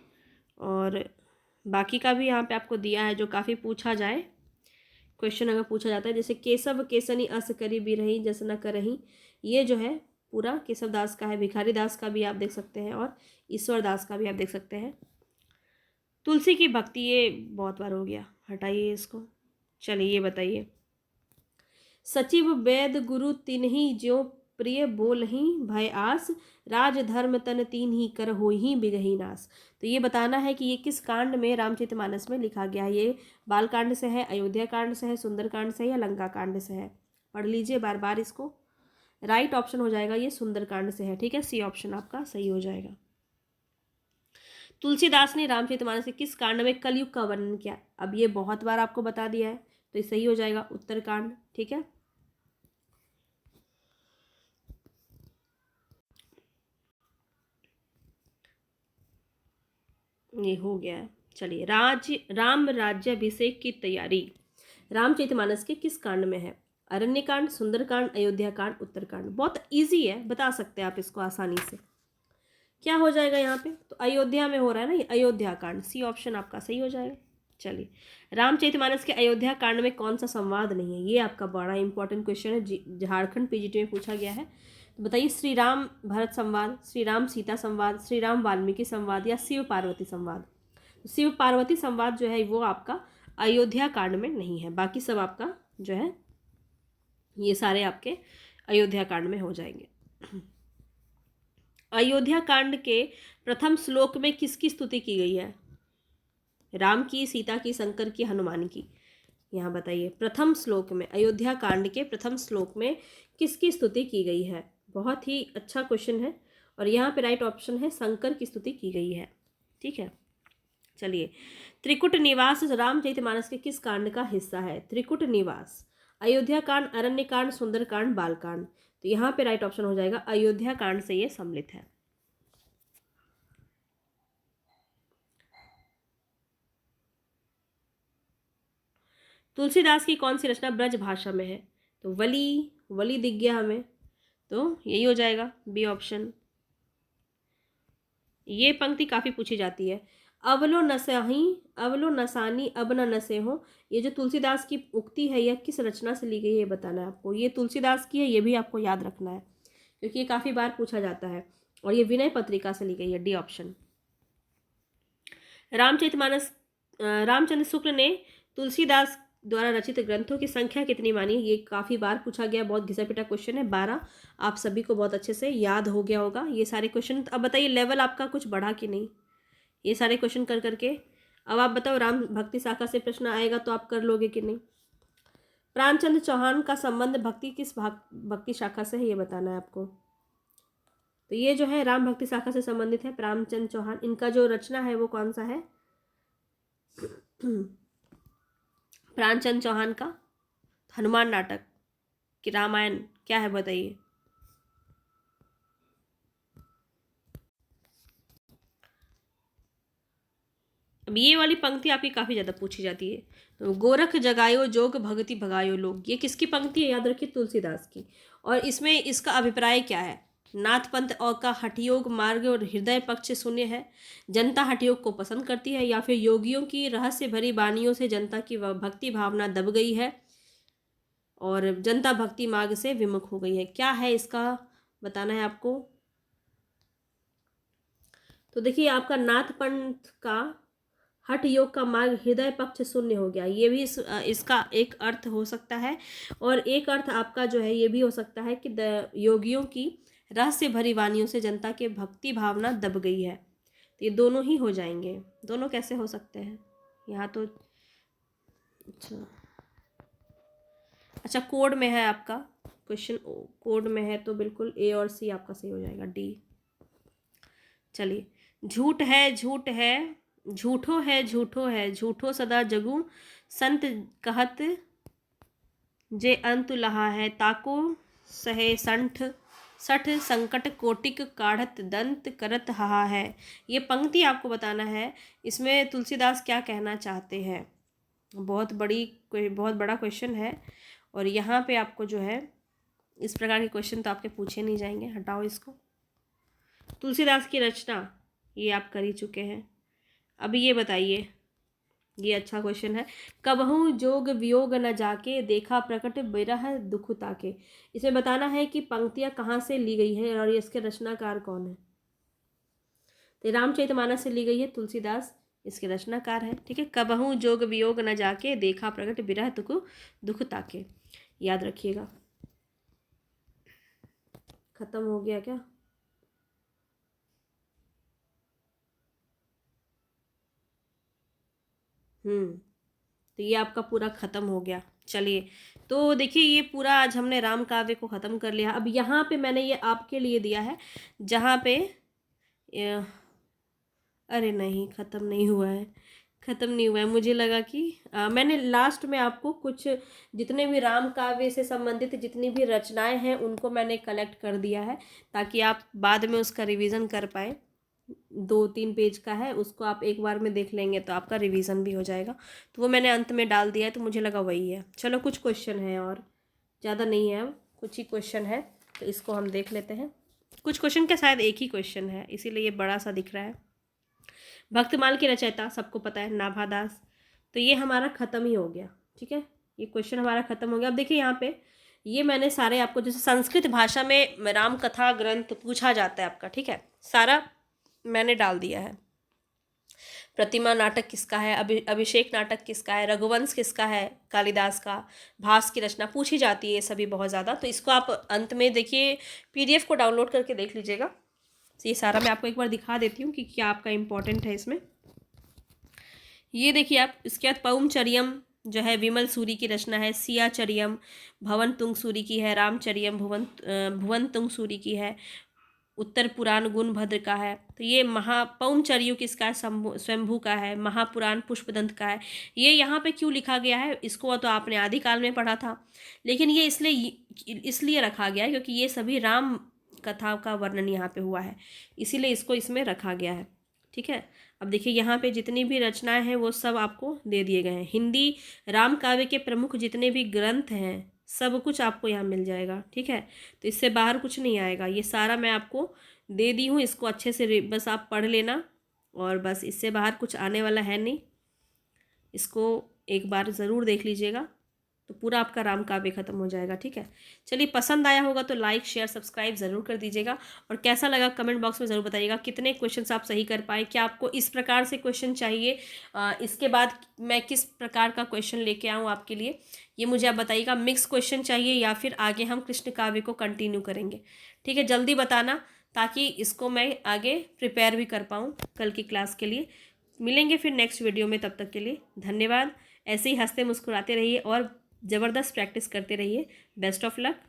और बाकी का भी यहाँ पे आपको दिया है, जो काफ़ी पूछा जाए, क्वेश्चन अगर पूछा जाता है, जैसे केशव केसनी अस करी भी रही जस न करही, ये जो है पूरा केशवदास का है। भिखारी दास का भी आप देख सकते हैं, और ईश्वरदास का भी आप देख सकते हैं। तुलसी की भक्ति, ये बहुत बार हो गया, हटाइए इसको। चलिए ये बताइए, सचिव वेद गुरु तिन्ही ज्यों प्रिय बोलही भय आस, राज धर्म तन तीन ही कर होहि बिगही नास। तो ये बताना है कि ये किस कांड में रामचरितमानस में लिखा गया है। ये बाल कांड से है, अयोध्या कांड से है, सुंदर कांड से है, या लंका कांड से है? पढ़ लीजिए बार बार इसको। राइट ऑप्शन हो जाएगा ये सुंदर कांड से है। ठीक है, सी ऑप्शन आपका सही हो जाएगा। तुलसीदास ने रामचरितमानस के किस कांड में कलयुग का वर्णन किया? अब ये बहुत बार आपको बता दिया है, तो ये सही हो जाएगा उत्तरकांड। ठीक है, ये हो गया है। चलिए, राम राज्याभिषेक की तैयारी रामचरितमानस के किस कांड में है? अरण्यकांड, सुंदरकांड, अयोध्याकांड, उत्तरकांड। बहुत इजी है, बता सकते हैं आप इसको आसानी से। क्या हो जाएगा यहाँ पे? तो अयोध्या में हो रहा है ना ये, अयोध्या कांड। सी ऑप्शन आपका सही हो जाएगा। चलिए, रामचरितमानस के अयोध्या कांड में कौन सा संवाद नहीं है? ये आपका बड़ा इंपॉर्टेंट क्वेश्चन है, झारखंड पीजीटी में पूछा गया है। तो बताइए, श्री राम भरत संवाद, श्री राम सीता संवाद, श्री राम वाल्मीकि संवाद, या शिव पार्वती संवाद? शिव पार्वती संवाद जो है वो आपका अयोध्या कांड में नहीं है, बाकी सब आपका जो है ये सारे आपके अयोध्या कांड में हो जाएंगे। अयोध्या कांड के प्रथम श्लोक में किसकी स्तुति की गई है? राम की, सीता की, शंकर की, हनुमान की? यहाँ बताइए, प्रथम श्लोक में, अयोध्या कांड के प्रथम श्लोक में किसकी स्तुति की गई है? बहुत ही अच्छा क्वेश्चन है, और यहाँ पे राइट ऑप्शन है शंकर की स्तुति की गई है। ठीक है, चलिए, त्रिकुट निवास रामचरितमानस के किस कांड का हिस्सा है? त्रिकुट निवास, अयोध्या कांड, अरण्य कांड, सुंदर कांड, बाल कांड? तो यहाँ पे राइट ऑप्शन हो जाएगा अयोध्या कांड से ये सम्मिलित है। तुलसीदास की कौन सी रचना ब्रज भाषा में है? तो वली दिख गया हमें, तो यही हो जाएगा बी ऑप्शन। ये पंक्ति काफ़ी पूछी जाती है, अवलो नसही अवलो नसानी अब न नसे हो। ये जो तुलसीदास की उक्ति है, यह किस रचना से ली गई है, ये बताना है आपको। ये तुलसीदास की है, ये भी आपको याद रखना है, क्योंकि ये काफ़ी बार पूछा जाता है, और ये विनय पत्रिका से ली गई है। D option. रामचरितमानस, रामचंद्र शुक्ल ने तुलसीदास द्वारा रचित ग्रंथों की संख्या कितनी मानी? ये काफ़ी बार पूछा गया, बहुत घिसा पिटा क्वेश्चन है। 12 आप सभी को बहुत अच्छे से याद हो गया होगा ये सारे क्वेश्चन। अब बताइए, लेवल आपका कुछ बढ़ा कि नहीं ये सारे क्वेश्चन कर करके? अब आप बताओ, राम भक्ति शाखा से प्रश्न आएगा तो आप कर लोगे कि नहीं? प्राणचंद्र चौहान का संबंध भक्ति किस भक्ति शाखा से है, ये बताना है आपको। तो ये जो है राम भक्ति शाखा से संबंधित है प्राणचंद्र चौहान। इनका जो रचना है वो कौन सा है? प्राणचंद चौहान का हनुमान नाटक कि रामायण क्या है, बताइए। अब ये वाली पंक्ति आपकी काफ़ी ज़्यादा पूछी जाती है। तो गोरख जगायो जोग भगति भगायो लोग, ये किसकी पंक्ति है, याद रखिए तुलसीदास की। और इसमें इसका अभिप्राय क्या है, नाथ पंथ और का हठयोग मार्ग और हृदय पक्ष शून्य है, जनता हठयोग को पसंद करती है, या फिर योगियों की रहस्य भरी वाणियों से जनता की भक्ति भावना दब गई है और जनता भक्ति मार्ग से विमुख हो गई है। क्या है इसका बताना है आपको। तो देखिए आपका नाथ पंथ का हठ योग का मार्ग हृदय पक्ष शून्य हो गया, ये भी इसका एक अर्थ हो सकता है। और एक अर्थ आपका जो है ये भी हो सकता है कि योगियों की रहस्य भरी वाणियों से जनता के भक्ति भावना दब गई है। तो ये दोनों ही हो जाएंगे। दोनों कैसे हो सकते हैं यहाँ तो, अच्छा कोड में है आपका क्वेश्चन, कोड में है तो बिल्कुल ए और सी आपका सही हो जाएगा, डी। चलिए, झूठ है झूठ है झूठो है झूठो है झूठो सदा जगू संत कहत जे अंत लहा है ताको सहे संठ सठ संकट कोटिक काढ़त दंत करत हहा है। ये पंक्ति आपको बताना है, इसमें तुलसीदास क्या कहना चाहते हैं। बहुत बड़ा क्वेश्चन है और यहाँ पे आपको जो है इस प्रकार के क्वेश्चन तो आपके पूछे नहीं जाएंगे, हटाओ इसको। तुलसीदास की रचना ये आप कर ही चुके हैं। अभी ये बताइए, ये अच्छा क्वेश्चन है, कबहू जोग वियोग न जाके देखा प्रकट बिरह दुख ताके। इसमें बताना है कि पंक्तियाँ कहाँ से ली गई है और इसके रचनाकार कौन है। तो रामचरितमानस से ली गई है, तुलसीदास इसके रचनाकार है। ठीक है, कबहू जोग वियोग न जाके देखा प्रकट बिरह दुख ताके, याद रखिएगा। खत्म हो गया क्या। तो ये आपका पूरा ख़त्म हो गया। चलिए, तो देखिए ये पूरा आज हमने राम काव्य को ख़त्म कर लिया। अब यहाँ पे मैंने ये आपके लिए दिया है जहाँ पे अरे नहीं, ख़त्म नहीं हुआ है, ख़त्म नहीं हुआ है। मुझे लगा कि मैंने लास्ट में आपको कुछ जितने भी राम काव्य से संबंधित जितनी भी रचनाएं हैं उनको मैंने कलेक्ट कर दिया है ताकि आप बाद में उसका रिवीजन कर पाएँ। 2-3 पेज का है, उसको आप एक बार में देख लेंगे तो आपका रिवीजन भी हो जाएगा। तो वो मैंने अंत में डाल दिया है, तो मुझे लगा वही है। चलो कुछ क्वेश्चन है और ज़्यादा नहीं है, कुछ ही क्वेश्चन है, तो इसको हम देख लेते हैं। कुछ क्वेश्चन के शायद एक ही क्वेश्चन है इसीलिए ये बड़ा सा दिख रहा है। भक्तमाल के रचयिता सबको पता है नाभादास, तो ये हमारा ख़त्म ही हो गया। ठीक है, ये क्वेश्चन हमारा ख़त्म हो गया। अब देखिए यहाँ पे ये मैंने सारे आपको, जैसे संस्कृत भाषा में राम कथा ग्रंथ पूछा जाता है आपका, ठीक है, सारा मैंने डाल दिया है। प्रतिमा नाटक किसका है, अभिषेक नाटक किसका है, रघुवंश किसका है, कालिदास का, भास की रचना पूछी जाती है सभी बहुत ज़्यादा। तो इसको आप अंत में देखिए, पीडीएफ को डाउनलोड करके देख लीजिएगा। तो ये सारा मैं आपको एक बार दिखा देती हूँ कि क्या आपका इम्पोर्टेंट है इसमें। ये देखिए आप, इसके बाद पौमचर्यम जो है विमल सूरी की रचना है, सियाचर्यम भवन तुंग सूरी की है, रामचर्यम भुवन तुंग सूरी की है, उत्तर पुराण गुणभद्र का है। तो ये पौमचर्यु किसका है, स्वयंभू का है, महापुराण पुष्पदंत का है। ये यहाँ पे क्यों लिखा गया है, इसको तो आपने आदिकाल में पढ़ा था, लेकिन ये इसलिए रखा गया है क्योंकि ये सभी राम कथा का वर्णन यहाँ पे हुआ है, इसीलिए इसको इसमें रखा गया है। ठीक है, अब देखिए यहाँ पे जितनी भी रचनाएं हैं वो सब आपको दे दिए गए हैं। हिंदी राम काव्य के प्रमुख जितने भी ग्रंथ हैं सब कुछ आपको यहाँ मिल जाएगा। ठीक है, तो इससे बाहर कुछ नहीं आएगा, ये सारा मैं आपको दे दी हूँ, इसको अच्छे से बस आप पढ़ लेना और बस, इससे बाहर कुछ आने वाला है नहीं। इसको एक बार ज़रूर देख लीजिएगा तो पूरा आपका राम काव्य खत्म हो जाएगा। ठीक है, चलिए पसंद आया होगा तो लाइक शेयर सब्सक्राइब ज़रूर कर दीजिएगा और कैसा लगा कमेंट बॉक्स में ज़रूर बताइएगा। कितने क्वेश्चंस आप सही कर पाए, क्या आपको इस प्रकार से क्वेश्चन चाहिए, इसके बाद मैं किस प्रकार का क्वेश्चन लेके आऊँ आपके लिए, ये मुझे आप बताइएगा। मिक्स क्वेश्चन चाहिए या फिर आगे हम कृष्ण काव्य को कंटिन्यू करेंगे। ठीक है, जल्दी बताना ताकि इसको मैं आगे प्रिपेयर भी कर पाऊँ कल की क्लास के लिए। मिलेंगे फिर नेक्स्ट वीडियो में, तब तक के लिए धन्यवाद। ऐसे ही हंसते मुस्कुराते रहिए और ज़बरदस्त प्रैक्टिस करते रहिए। Best of luck.